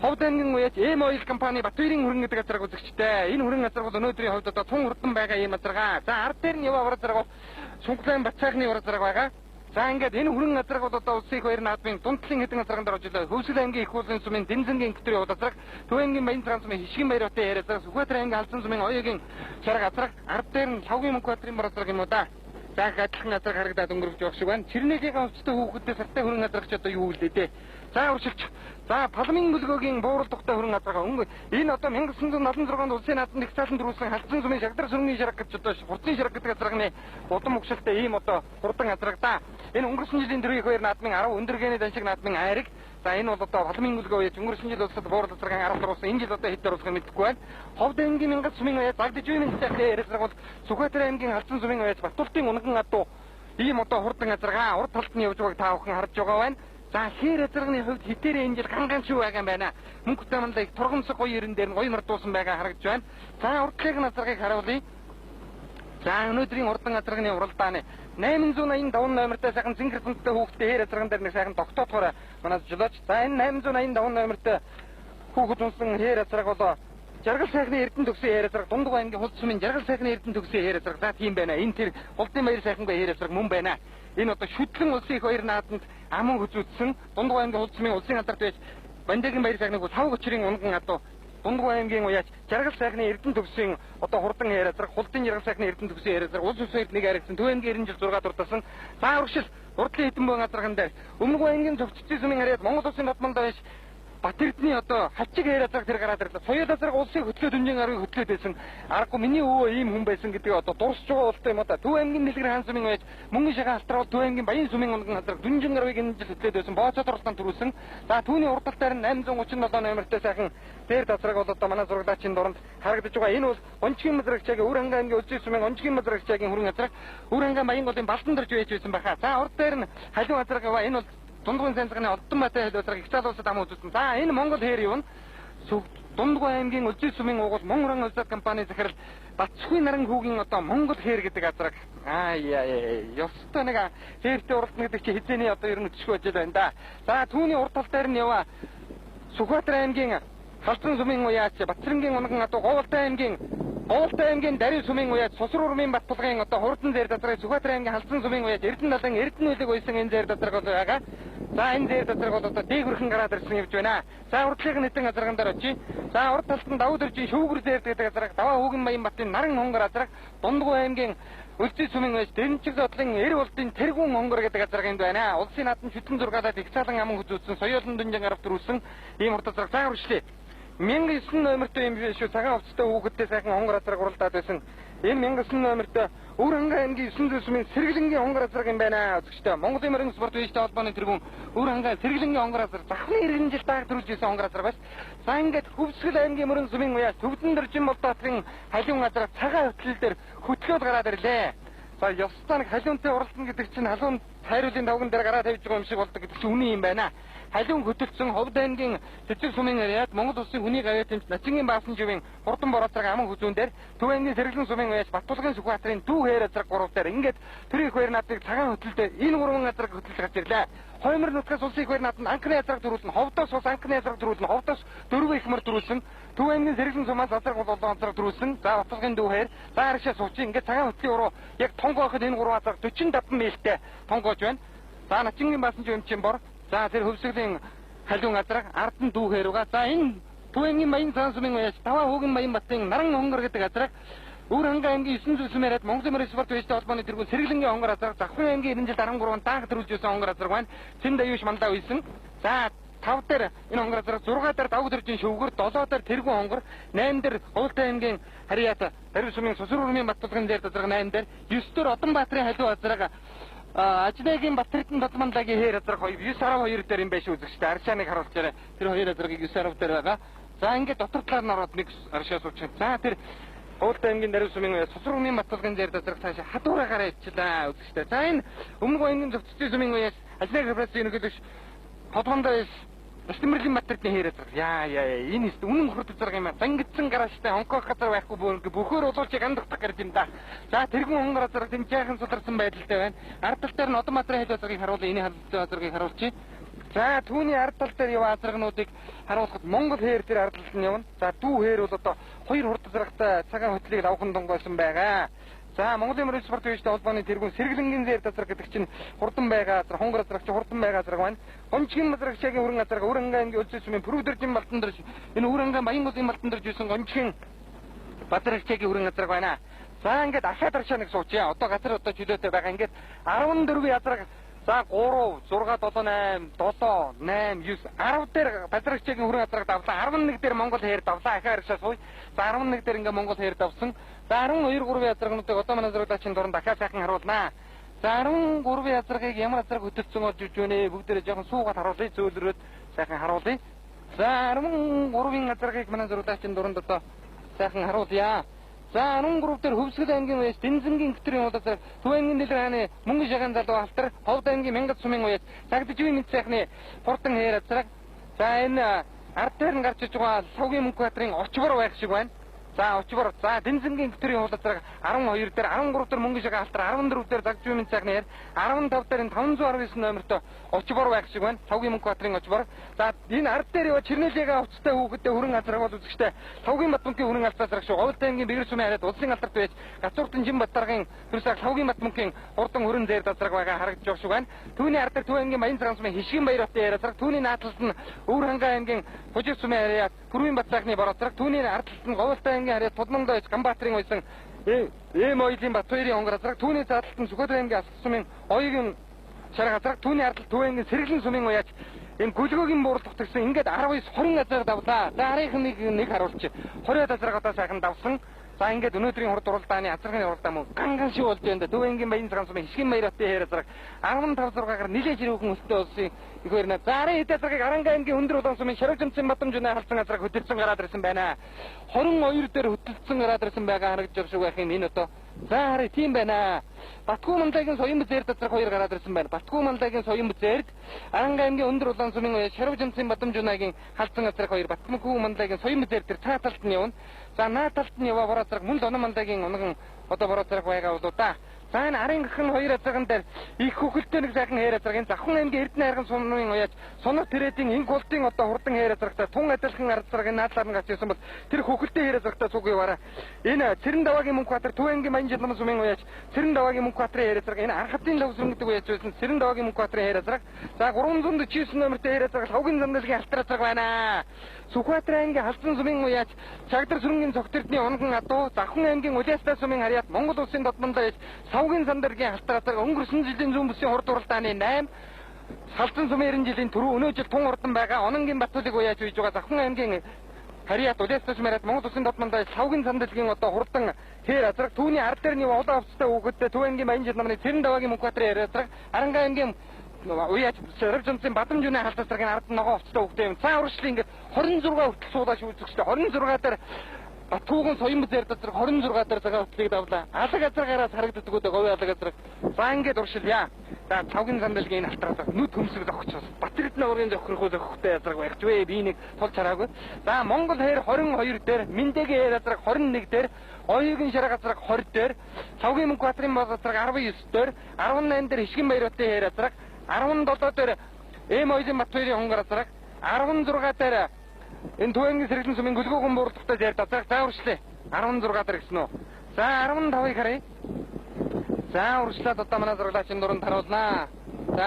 Ховд аймгийн уяаж Эм ойл компани Батбаярын хүрэн гэдэг газар үзэгчтэй. Энэ хүрэн газар бол өнөөдрийн хувьд одоо тун хурдан байгаа юм газаргаа. За ард дээр нь яваа газар бол Сүнхлэн Бацаахны газар байгаа. За ингээд энэ хүрэн газар бол одоо улсын их хоёр наадмын дундлын хэдэн газарганд орж илээ. Хөвсгөл аймгийн их уулын сумын Дэнзэнгийн эмхтөрийн газар, Төв аймгийн Баян цагаан сумын Хишгийн баяр хотын хээр газар, Сүхбаатарын аймгийн Халзан сумын оёгийн шарга газар, ард дээр нь Лавгийн Мөнх баатрын бор газар юм уу да. За адилхан газар харагдаад өнгөрөж явах шиг байна. Чирнэгийн өвчтөй хүүхэдтэй сартай хүрэн газарч одоо юу вэ дээ. За уршилч. За Палмын гөлгөөгийн буурал тухтай хүрэн газаргаа энэ одоо 1976 онд улсын наадмын их цаалан дөрүүлсэн Халзан сумын Шагдар сүрний шарга гэж одоо хурцын шарга гэдэг газарганы удам өгшөлтэй ийм одоо хурдан газарга да. Энэ өнгөрсөн жилийн дөрвийн хоёр наадмын 10 өндөргээний даншиг наадмын айрыг За энэ бол одоо Балмын гүлгөө үеж өнгөрсөн жил улсад буурлал зэрэг арга туруулсан. Энэ жил одоо хэд дуусгах мэдэхгүй байна. Ховд аймгийн Мянгат сумын үеж Багдж үеийн цэгтэй ярилцлага бол Сүхбаатар аймгийн Халзан сумын үеж Батболтын унган адуу ийм одоо хурдан азаргаа урд талд нь явж байгааг та бүхэн харж байгаа байна. За хээр азарганы хувьд хитээрээ энэ жил ганган шүү байгаа юм байна. Мөнгөтэй мандаа их тургамсаг гоё ирэн дээр нь гоё мардуулсан байгаа харагдж байна. За урдлыг нь азаргыг харуулъя. За өнөөдрийн урдан азарганы уралдааны 885 номертой сайхан зингэр цэнттэй хүүхдтэй хээр азарган дээр нэг сайхан тогтоохоор манайд жолооч. За энэ 885 номертой хүүхэд унсан хээр азарга бол Жаргал сайхны Эрдэнэ төгсөн хээр азарга Дундгой аймгийн Хулц сумын Жаргал сайхны Эрдэнэ төгсөн хээр азарга. За тийм байна. Энэ тэр Булдын баяр сайхангүй хээр азарга мөн байна. Энэ одоо шүтлэн улсын их баяр нааданд аман хүзүүцсэн Дундгой аймгийн Хулц сумын улсын алдарт байж Бандагийн баяр сайхныг 5 өчрийн унган адуу Дундгой аймгийн уяач Жаргал сайхны Эрдэнэ төгсөн одоо хурдан хээр азарга Хулдын Жаргал сайхны Эрдэнэ төгсөн хээр азарга улс усад нэг харагдсан Төв аймгийн 90 жил 6 дуртасан. За урагшил урдлын хэдэн буян азарган дээр Өмнөг аймгийн Зөвчцэн сумын харьяат Монгол улсын Батманд байж Бат Эрдэнэ одоо хачиг хээр азарга тэр гараад ирлээ. Соёл азарга улсын хөтлөө дүнжин аргыг хөтлөөд байсан. Аргагүй миний өвөө ийм хүн байсан гэдгийг одоо дурсж байгаа болтой юм одоо. Төв аймгийн Нэлгэр хаан сумын байж мөнгөн шагаан алтрал Төв аймгийн Баян сумын унган азарга дүнжин аргыг энэ жил хөтлөөд байсан. Бооцоо турлан төрүүлсэн. За түүний урдалтаар нь 837 номертой сайхан дээр дасраг бол одоо манай зурагдаачийн дуранд харагдаж байгаа. Энэ бол Онцгийн мазрагчаагийн Үр хангаан аймгийн Улсын сумын Онцгийн мазрагчаагийн хүрэн азарга Үр хангаан Баян голын Балдан дэрж байсан байхаа. За урд дээр нь халиун азарга ба энэ бол Дундгой цэнцганы Олдон Баатай хэл азарга их цаал улсад ам үзүүлсэн. За энэ Монгол хээр юу? Дундгой аймгийн Улсын сумын угуул Монгорон улсад компани захирал Батцгүй наран хүүгийн одоо Монгол хээр гэдэг азарга. Ёстой нэг хээртэй уралдана гэдэг чи хизээний одоо ер нь өчгөө ажил байна да. За түүний урд тал дээр нь яваа Сүхбаатар аймгийн Халзан сумын уяач Батцэрэнгийн унган адуу Говьалтай аймгийн Дарин сумын уяач Сусар урмын Батбулгын одоо хурдан зэр дазраг Сүхбаатар аймгийн Халзан сумын уяач Эрдэнэ далайн Эрдэнэ үлэг уйсан энэ зэр дазраг бол байгаа. За энэ зэр дазраг бол одоо дээгүрхэн гараад ирсэн явж байна. За урдлыг нь хэдэн азарган дээр очие. За урд талд нь давуу дэржийн шүүгэр зэр гэдэг азарга Даваа хүүгэн Баян батын Наран хонгор азарга Дундгой аймгийн Улсын сумын уяач Дэрэнчиг зодлын Эр болдын Тэргүүн хонгор гэдэг азарганд байна. Улсын наадам шүтэн зургаалаад их цаалан аман хүзүүлсэн соёолын дүнжин арга төрүүлсэн ийм урд азарга цаа үржлээ. 1009 номертой юм биш үү цагаан хувцастай хүүхэдтэй сайхан хонгор азарга уралдаад байсан. Энэ 1009 номертой Үр хангаан аймгийн 9 дэс сумын Сэргэлэнгийн хонгор азарга юм байна. Үзэгчтэй Монголын морин спорт вэжтэй холбооны тэргүүн Үр хангаан Сэргэлэнгийн хонгор азарга захны иргэн жил дааг төрүүлж ирсэн хонгор азарга байна. За ингээд Хөвсгөл аймгийн морин сумын уяас Төвдөн дэржин болдоотрын халиун азарга цагаан хөтлөл дээр хөтлөөд гараад ирлээ. За ёстой нэг халиунтай уралдана гэдэг чинь халуун хайруулын давган дээр гараа тавьж байгаа юм шиг болдог гэдэг чинь үний юм байна. Халиун хөтөлсөн Ховд аймгийн Цэцэг сумын харьяат Монгол улсын хүний гавьяа тэмц Начингийн Баасан живийн хурдан борооцраг аман хүзүүн дээр Төв аймгийн Сэргэлэн сумын уяач Батбулгын Сүхбаатарын Дүү хээр азарга гурав дээр ингээд тэр их баяр наадыг цагаан хөтөлдөө энэ гурван азарга хөтөлж гарч ирлээ. Хоймор нутгаас улсын их баяр нааданд анхны азарга төрүүлсэн Ховдоос ус анхны азарга төрүүлсэн Ховдоос дөрвөн их мөр төрүүлсэн Төв аймгийн Сэргэлэн сумаас азарга болон азарга төрүүлсэн. За Батбулгын Дүү хээр за аргашаа суучих ингээд цагаан хөтлийн уруу яг тонгооход энэ гурван азарга 45 милтэй тонгоож байна. За Начингийн Баасан жив эмчийн бор за тэр Хөвсгөлийн халиун азарга ард нь Дүү хээрүүга. За энэ Төв аймгийн Баян цаан сумын уяач Даваа хүүгэн Баян батын Наран хонгор гэдэг азарга Үр хангаан аймгийн 9 дэс сумын харьяат Монголын морин спорт вэжтэй холбооны тэргүүн Сэргэлэнгийн хонгор азарга Завхан аймгийн 90 жил 13 дааг төрүүлж байсан хонгор азарга байна. Цэнд аюуш мандаа үйсэн. За 5 дээр энэ хонгор азарга 6 дээр давуу дэржийн шөвгөр 7 дээр тэргүүн хонгор 8 дээр Говьалтай аймгийн харьяат Дарин сумын Сусар урмын Батбулгын зэр азарга 8 дээр 9 дээр Одонбаатрын халиу азарга Ажнаагийн Батэрдэн Батмандагийн хээр азарга 912 дээр юм байш үзэгчтэй аршааныг харуулчаарай. Тэр хоёр азаргыг 912 дээр байгаа. За ингээд дотор талаар нь ороод нэг аршаа суучих. За тэр Говьалтай аймгийн Дарин сумын Сусар урмын Батбулгын зэр азарга цаашаа хадуураа гараа ичлээ үзэгчтэй. За энэ Өмнөг аймгийн Зөвццэн сумын уяас Ажнаагийн Францын нөгөөдөж Холбоондоо Стэмэрлийн Батэрдны хээр азарга. Энэ үнэн хурд азарга юм аа. Зангидсан гарааштай Хонконг газар байхгүй бүхээр улуучийг андах гэж юм да. За тэргүүн хонгор азарга тэмцээхэн сударсан байдалтай байна. Ард тал дээр нь Одонбаатрын хэл азаргыг харуулъя. Энэ хэл азаргыг харуулчих. За түүний ард тал дээр яваа азаргнуудыг харуулахад Монгол хээр тэр ард талд нь явна. За Дүү хээр бол одоо хоёр хурд азаргатай цагаан хөтлийг давхан донгойсон байгаа. За Монголын морин спорт вэжтэй холбооны тэргүүн Сэргэлэнгийн зэр дазраг гэдэг чинь хурдан байгаа азар хонгор азаргач хурдан байгаа азарга байна. Гончгийн мазрагчаагийн хүрэн азарга Үр хангаан аймгийн Улсын сумын Пүрүдэржин Балдан дэрж энэ Үр хангаан Баян голын Балдан дэрж юусан гончгийн Батрагчаагийн хүрэн азарга байна. За ингээд ахаад аршаа нэг суучаа. Одоо газар одоо чөлөөтэй байгаа ингээд 14 азарга за 3 6 7 8 7 8 9 10 дээр Батрагчаагийн хүрэн азарга давлаа. 11 дээр Монгол хээр давлаа. Ахаа аршаа сууя. За 11 дээр ингээ Монгол хээр давсан. За 12 3 азаргнуудыг одоо манай зурагдаачийн дуранд дахиад сайхан харуулнаа. За 13 азаргыг ямар азарга хөтөлсөн болж үж вэ? Бүгдээрээ жоохон суугаад харуулъя зөөлрөөд. сайхан харуулъя. За 13-ын газаргыг манай зурагчийн дунд одоо сайхан харуулъя. За 13 дээр Хөвсгөл аймгийн уяас Дэнзэнгийн гүтрийн удаа Төв аймгийн дэлгэрээний мөнгө шагаан залуу алтар Ховд аймгийн Мянгат сумын уяас цагдж үе мэд сайхны хурдан хээр азраг. За энэ ард дээр нь гарч иж байгаа Савгийн мөнгө баатрын очбор байх шиг байна. За очбор. За Дэнзэнгийн гүтрийн удаа 12 дээр 13 дээр мөнгө шагаан алтар 14 дээр цагдж үе мэд сайхны хээр 15 дээр 519 номертой очбор байх шиг байна. Савгийн мөнгө баатрын очбор. За энэ ард дээр яваа Чернэлига хувцастай хүүхэдтэй хүрэн азраг бол үзэгчтэй. Савгийн Батмөнхийн хүрэн алцаасрах шүү. Говьд аймгийн Бэгэр сумын хараад улсын алдарт байж Гацууртан Жимбатаргийн төрсөг Савгийн Батмөнхийн урдан хүрэн зээр дазраг байгаа харагдж байгаа шүү байна. Түүний ард дээр Төв аймгийн Баян цагаан сумын Хишгин баяр хотын яриасраг, түүний наадлалд нь Өвөр хангаан аймгийн Хужиг сумын хараад Пүрвийн Батсайхны борооцраг, түүний ардлалд нь Говьлтай аймгийн хараад Тудмандаа Ганбаатарын уйсан Ойлын Бат хоёрын онгорозраг, түүний задлалд нь Сүхбаатар аймгийн Асх сумын Оёгийн шаргазраг, түүний ардлалд Төв аймгийн Сэргэлэн сумын уяач энэ гүлгөөгийн буур тогтсон ингээд 19-20 азар давлаа. За харийнхын нэг харуулчих. 20 азарга одоо сайхан давсан. За ингээд өнөөдрийн хурд уралдааны азаргын уралдаа мөн ганган шиг болж байна. Төв аймгийн Баян цагаан сумын Хишгин баяр хотын хээр азарга 15-6-гаар нилээж ирүүхэн өстэй улсын их баярна. За арын хэд азаргыг Аранга аймгийн Өндөр улаан сумын Шаргажимцэн Батамжуны халдсан азарга хөдөлсөн гараад ирсэн байна. 22 дээр хөдөлсөн гараад ирсэн байгаа харагдж байгаа шүү байхын энэ одоо. За харъя тийм байна. Батгүй манлагийн соён бүзээрд азарга 2 гараад ирсэн байна. Батгүй манлагийн соён бүзээрд Аранга аймгийн Өндөр улаан сумын Шаргажимцэн Батамжунагийн халдсан азарга 2 Батгүй манлагийн соён бүзээрд тэр цаа талд нь явна. За наад талд нь яваа бороо зэрэг мөн донон манлагийн унган одоо бороо зэрэг байгаа болоо да. За энэ арын гхэн 2 азарган дээр их хөхөлтэй нэг сайхан хээр азаргын Завхан аймгийн Эрдэнэ хайрган сумын уяач Сонор Тэрэдийн инх улдын одоо хурдан хээр азаргатай тун адилхан азаргын наадлаар нь гацсан бол тэр хөхөлтэй хээр азаргатай цуг яваараа энэ Цэрэн даваагийн Мөнхбаатар Төв аймгийн Баян жилман сумын уяач Цэрэн даваагийн Мөнхбаатарын хээр азарга энэ Архатын лавсрын гэдэг уяач байсан Цэрэн даваагийн Мөнхбаатарын хээр азарга. За 349 номертой хээр азарга Савгийн замналгийн алтар азарга байна. Сүхбаатар аймгийн Халзан сумын уяач Чагдар сүрэнгийн цогтөрдний унган адуу Завхан аймгийн Улаастай сумын харьяат Монгол улсын дотмондоо Савгийн Сандаргийн алтар азарга өнгөрсөн жилийн зүүн бүсийн хурд уралдааны 8 Халзан сумын 90 жилийн түрүү өнөө жил тун урдан байгаа Ононгийн Батулыг уяаж үйж байгаа Завхан аймгийн харьяат Улаастай сумын харьяат Монгол улсын дотмондоо Савгийн Сандаргийн одоо хурдан хээр азарга түүний ард дээр нь улаан хувцастай хүүхэдтэй Төв аймгийн Баян жил намны Цэрэн даваагийн Мөнхбаатарын хээр азарга Аранга аймгийн уяач Шаргажимцэн Батамжуны халдсаргийн ард нь ногоо хувцастай хүүхэдтэй юм. Цаа урагшлын ингээд 26 хүртэл суулаа шүүцэгчтэй 26 дээр Батгүйгэн соён бүзээр дазраг 26 дээр цагаан хөтлөгийг давлаа. Алаг азаргаараас харагддаг үү говь алаг азраг. За ингээд уршилъя. За Савгийн Сандаргийн энэ алтараас нүд хөмсөг зогчоос Батэрдэн ургийн зохирхуу зохихтой азраг байхч вэ? Би нэг тулж хараагүй. За Монгол хаяр 22 дээр, Миндэгийн хаяр азраг 21 дээр, Оёгийн шарга азраг 20 дээр, Савгийн Мөнхбаатарын бод азраг 19 дээр, 18 дээр Хишгин баяр хотын хаяр азраг, 17 дээр Ойлын Бат хоёрын хонгор азраг, 16 дээр энэ Төв аймгийн Сэргэлэн сумын гүлгөөгийн буур тогтоож ярьд азраг за уршлээ. 16 дээр гэсэн үү. За 15-ыг харъя. За уршлаад одоо манай зураглаачийн дунд харуулнаа. За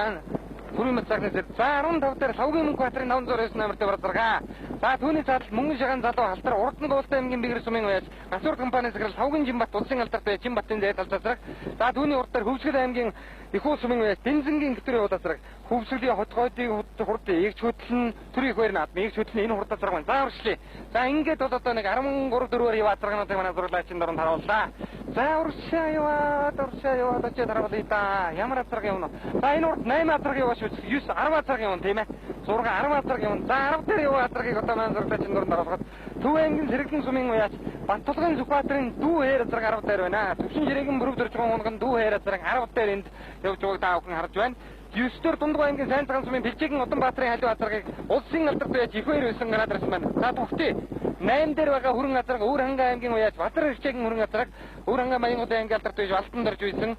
Пүрвийн Батсайхны зэрэг за 15 дээр Савгийн Мөнхбаатарын 509 номертой бар заргаа. За түүний цаадал мөнгөн шагаан залуу халтар урдан дуултай аймгийн Бэгэр сумын уяач Гацуурт компани захирал Савгийн Жимбат улсын алдарт бай Жимбатын зээл талцаасраг. За түүний урд дээр Хөвсгөл аймгийн Ихүү сумын уяач Дэнзэнгийн гүтрийн удасраг Хөвсгөлийн хотгойдын хурд эгч хөдлөн төрийн их байр наадмын эгч хөдлөн энэ хурдаа зарга байна. За уршлээ. За ингээд бол одоо нэг 13-4-өр яваа заргануудыг манай зураглаачийн дунд харууллаа. За уршаа яваа дочид харуулъя да. Ямар азарга явна. За энэ урд 8 азарга яваа шүү. 9 10 азарга явна тийм ээ. 6 10 азарга явна. За 10 дээр яваа азаргыг одоо манай зураглаачийн дунд харуулгаад Төв аймгийн Сэргэлэн сумын уяач Баттулгын Сүхбаатарын дүү хээр азарга 10 дээр байна. Төвшин жирэгэн бүрэг дөржгөн унган дүү хээр азарга 10 дээр энд явж байгааг та бүхэн харж байна. 9 дээр Дундгой аймгийн Сайн цагаан сумын Бэлчээгийн Уданбаатарын халиваа азаргыг улсын алдарт байж их баяр байсан гараад ирсэн байна. За түхтээ 8 дээр байгаа хүрэн азарга Өвөр хангаан аймгийн уяач Батар Бэлчээгийн хүрэн азарга Өвөр хангаан Баян удаа аймгийн алдарт байж Алтан дорж үйсэн.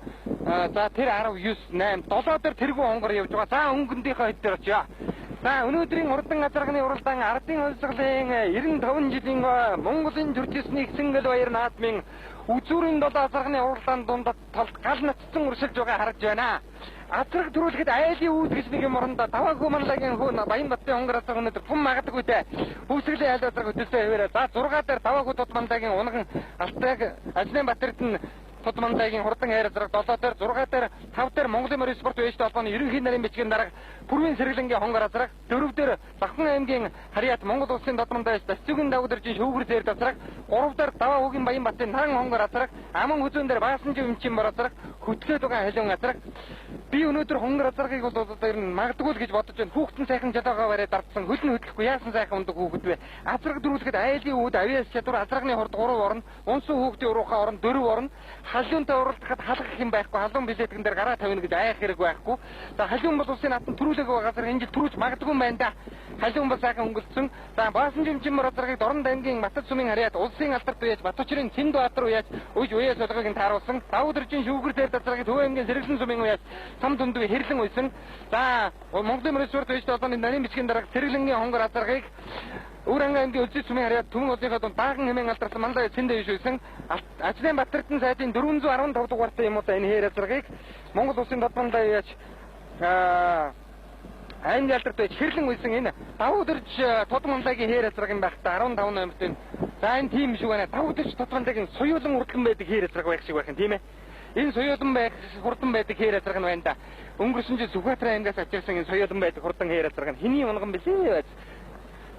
За тэр 19 8 7 дээр тэргүй хонгор явж байгаа. За өнгөндийнхөө хэд дээр очие. За өнөөдрийн урдан азарганы уралдаан ардын хувьсгалын 95 жилийн Монголын төржсөний Хэсэнгэл баяр наадмын үзүүрийн 7 азарганы уралдаан дунд талд гал натцсан уршилж байгаа харагдж байна. Азраг төрүүлэхэд айлын үүд гэж нэг юм орондоо даваагүй манлагийн хөө Баян Баттын хонгор азарга өнөдөр тун магадгүй те. Хөвсгөлийн айл азарга хөдөлсөн хэвээрээ. За 6 дээр даваагүй тод манлагийн унган алтайг Ажлын Батэрдэн тод манлагийн хурдан хайр азарга 7 дээр 6 дээр 5 дээр Монголын морин спорт вэжтэй холбооны ерөнхий нарийн бичгийн дарга Пүрвийн Сэргэлэнгийн хонгор азарга 4 дээр Завхан аймгийн харьяат Монгол улсын дотмондоо Дасцүгийн дагваржийн шүүгэр зэр азарга 3 дээр Даваа хүүгийн Баян Баттын наран хонгор азарга Аман хүзүүн дээр Баасан жив эмчийн бор азарга хөтгөөд байгаа халиун азарга Би өнөөдөр хонгор азаргыг бол одоо ер нь магадгүй л гэж бодож байна. Хүүхдэн сайхан жолоогоо бариад дардсан. Хөлн хөдлөхгүй яасан сайхан ундаг хүүхэд вэ? Азраг дөрүүлэхэд айлын үүд авиас чадвар азрагны хорд 3 орно. Унсан хүүхдийн уруухаа орно 4 орно. Халуунтай уралдахад халах юм байхгүй. Халуун билетгэн дээр гараа тавина гэж айх хэрэг байхгүй. За халуун бол улсын натан төрүүлэг газар энэ жил төрүүлж магадгүй юм байна да. Халуун бол сайхан өнгөлцсөн. За баасан жимчмөр азрагыг Дорнод аймгийн Матад сумын харьяат улсын алдарт уяаж Батбаачрын Цэнд Баатар уяаж уйж уяас солгыг тааруулсан. Давуудржин шүүгэр дээр азрагыг Төв аймгийн Сэргэлэн сумын уяаж сам тундыг хэрлэн уйсан. За Монголын мөрөсвөр төж толгойн нарийн бичгийн дарга Сэргэлэнгийн хонгор азаргыг Өврангай аймгийн Үлзий сумын харьяат Түмэн улсынхаа дунд баахан хэмээн алдарсан Мандаа Цэндэ ишүүлсэн. Ажлын Батэрдэн сайдын 415 дугаартай юм уу энэ хээр азаргыг Монгол улсын тодбондоо уяаж аймгийн алдарт байж хэрлэн уйсан энэ давуудэрж тодмондагийн хээр азраг юм байх та 15 номерт энэ. За энэ тийм шүү гэнэ. Давуудэрж тодмондагийн соёлон урдлан байдаг хээр азраг байх шиг байх юм тийм ээ. Энэ соёлон байх хурдан байдаг хээр азраг нь байна да. Өнгөрсөн жил Сүхбаатар аймгаас авчирсан энэ соёлон байдаг хурдан хээр азраг нь хэний унган бэлээ байж.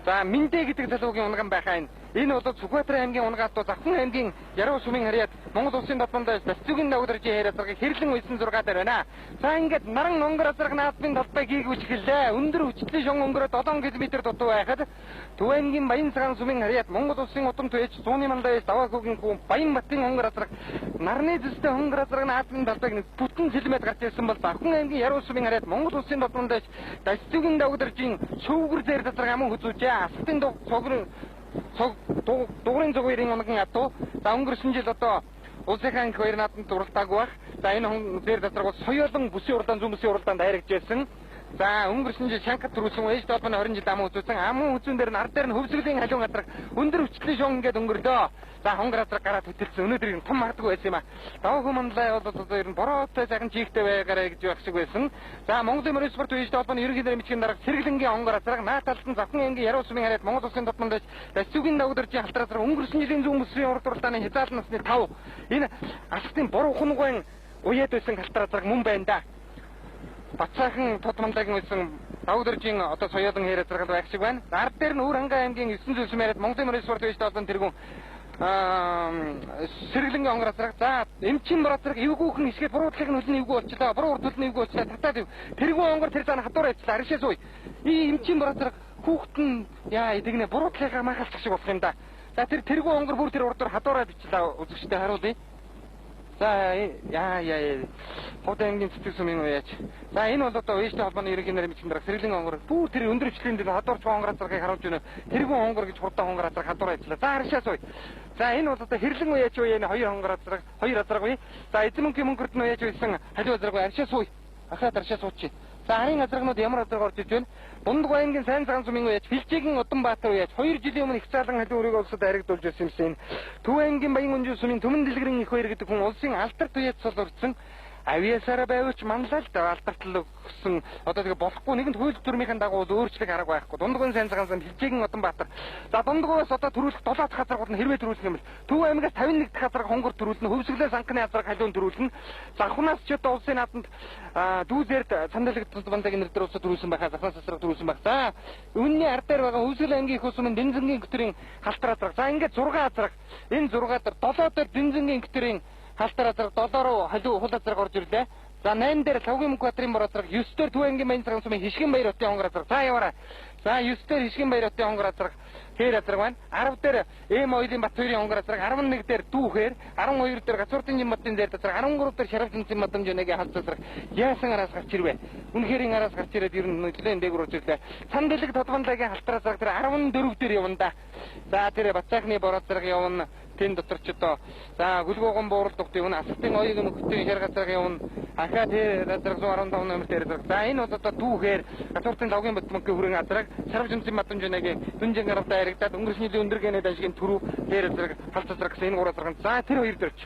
За Мэндэ гэдэг залуугийн унган байхаа энэ. Энэ бол Сүхбаатар аймгийн унгаас доо Завхан аймгийн Яруу сумын харьяат Монгол улсын тодбондоо Бацүгийн давуудржийн хээр азрагыг хэрлэн уйсан 6 дээр байна. За ингээд наран онгор азраг наадмын талбай хийгүүч эхэллээ. Өндөр хүчтэй шон онгороо 7 км дутуу байхад Төв аймгийн Баян цагаан сумын харьяат Монгол улсын удам туяж зууны мандаас Даваагүйгийн хүн Баян батын онгор азраг нарны зэстэй онгор азраг наадмын талбайг бүтэн сэлмэд гарч ирсэн бол Завхан аймгийн Яруу сумын харьяат Монгол улсын тодбондоо Бацүгийн давуудржийн шүүгэр дээр азраг аман хүзүүжээ. Алтын дугрын зүгээрийн унган атуу. За өнгөрсөн жил одоо улсын хоёр наадманд уралдаагүй байх. За энэ дээр азраг бол соёлон бүсийн уралдаан зүүн бүсийн уралдаанд хайрагжсэн. За өнгөрсөн жил Шанхад төрүүлсэн ээж толгойн 20 жил аман үзүүлсэн. Аман үзүүн дээр нар дээр нь хөвсгөлийн халуун газар өндөр хүчтэй шон ингээд өнгөрлөө. За хонгор азраг гараад хөтөлсөн. Өнөөдөр энэ том мардгүй байсан юм аа. Даваа хүмүүнлээ бол одоо ер нь бороотой сайхан чигтэй байгаарэ гэж байх шиг байсан. За Монголын морин спорт ээж толгойн ерөнхий нарийн бичгийн дарга Сэргэлэнгийн хонгор азраг нааталтан Завхан аймгийн Яруу сумын харьяат Монгол улсын тодбондоо Бацүгийн давуудржийн халтар азраг өнгөрсөн жилийн зүүн бүсийн урд уралдааны хязгаарлал насны 5. Энэ алстын буруу хунгаан уяад байсан халтар азраг мөн байна да. Бацаахан тодмондагийн уйсан давуудржийн одоо соёлон хээр азраг байх шиг байна. Ард дээр нь Өврангай аймгийн 9 зүйлсмээр харьяат Монголын морин спорт ээж толгойн тэргүүн Сэргэлэнгийн хонгор азраг. За эмчин мөр азраг эвгүйхэн хисгээд буруудлыг нь хөлний эвгүй болчлаа. Буруу урд хөлний эвгүй болчлаа. Татаад тэргүүн хонгор тэр зан хатуур ажиллаа. Аршаа сууя. И эмчин мөр азраг хүүхдэн яа тэгнэ буруудлыгаа махалчих шиг болох юм да. За тэргүүн хонгор бүр тэр урдаар хатуураа бичлээ үзэгчтэй харуулъя. За яа хот аймгийн цэцэг сумын уяач. За энэ бол одоо ээжтэй холбооны ерөнхий нарийн бичгийн дарга Сэргэлэн хонгор бүр тэр өндөр хүчлийн дээр хадуурч хонгор азрагыг харуулж байна. Тэргүүн хонгор гэж хурдан хонгор азраг хадуур ажиллаа. За харшаа сууя. За энэ бол одоо хэрлэн уяач уу энэ хоёр хонгор азраг хоёр азраг уу. За эзэн мөнхийн мөнгөрт нь уяач байсан халиу азраг харшаа сууя. Ахаад харшаа суучих. За харийн азрагнууд ямар азраг орж иж байна? Дундг аймгийн Сайн цагаан сумын уяач Бэлчээгийн Уданбаатар уяач 2 жилийн өмнө их заалан халуун өрөөг улсад харигдуулж байсан юм. Төв аймгийн Баян өнжин сумын Түмэн дэлгэрийн их хоёр гэдэг хүн улсын алдарт уяач цол урдсан. Авиасаараа байвч манлал алдартлаг өгсөн одоо тэгээ болохгүй нэгэнт хууль төрмийн дагуу өөрчлөлт арга байхгүй. Дундгын Сайн цагаан сум Бэлчээгийн Уданбаатар. За дундгоос одоо төрүүлэх 7 дахь хазаргууд нь хэрвээ төрүүлэх юм бол Төв аймгаас 51 дахь хазарг хонгор төрүүлнэ. Хөвсгөлөө санхны хазарг халуун төрүүлнэ. Завхнаас ч одоо улсын наадамд дүүзэрд сандаалгад Тундбандагийн нэр дээр улсад төрүүлсэн байхаа Завхнаас хазарг төрүүлсэн байх. За үнний ард дээр байгаа Хөвсгөл аймгийн их усмын Дэнзэнгийн гүтрийн халтар хазарг. За ингээд 6 хазарг. Энэ 6 дээр 7 дээр Дэнзэнгийн гүтрийн халтар азраг 7 руу халуун хул азраг орж ирлээ. За 8 дээр Лавгийн мөнх бадрын бор азраг 9 дээр Төв аймгийн Баян цагаан сумын Хишгэн баяр хотын хонгор азраг. За яваарай. За 9 дээр Хишгэн баяр хотын хонгор азраг хээр азраг байна. 10 дээр Эм ойлын Бат хоёрын хонгор азраг, 11 дээр Дүүхээр, 12 дээр Гацуурдын Жимбатын зайд азраг, 13 дээр Шарвжинцэн Мадамжоныгийн халц азраг. Яасан араас гарч ирвэ? Үнэхэрийн араас гарч ирээд ер нь нөлөөнд дээгүүр орж ирлээ. Сандэлэг Тодбандагийн халтар азраг тэр 14 дээр явна да. За тэр Бацаахны бор азраг явна. Тэн дотор ч одоо за гүлгоогон буурал дугтыг нь асалтын оёгийн нөхцөлийн хэр газрыг явна. Ахаа тэр азраг 115 номер дээр азраг. За энэ бол одоо Дүүхээр Гацуурдын Лавгийн Батмөнхийн хүрэн азраг, Шарвжинцэн Мадамжоныгийн Дүнжин гаралтай харигдаад өнгөрсний жилийн өндөргэнэ дашгийн түрүү тэр азраг халц азраг гэсэн энэ 3 азраг. За тэр хоёр дөрч.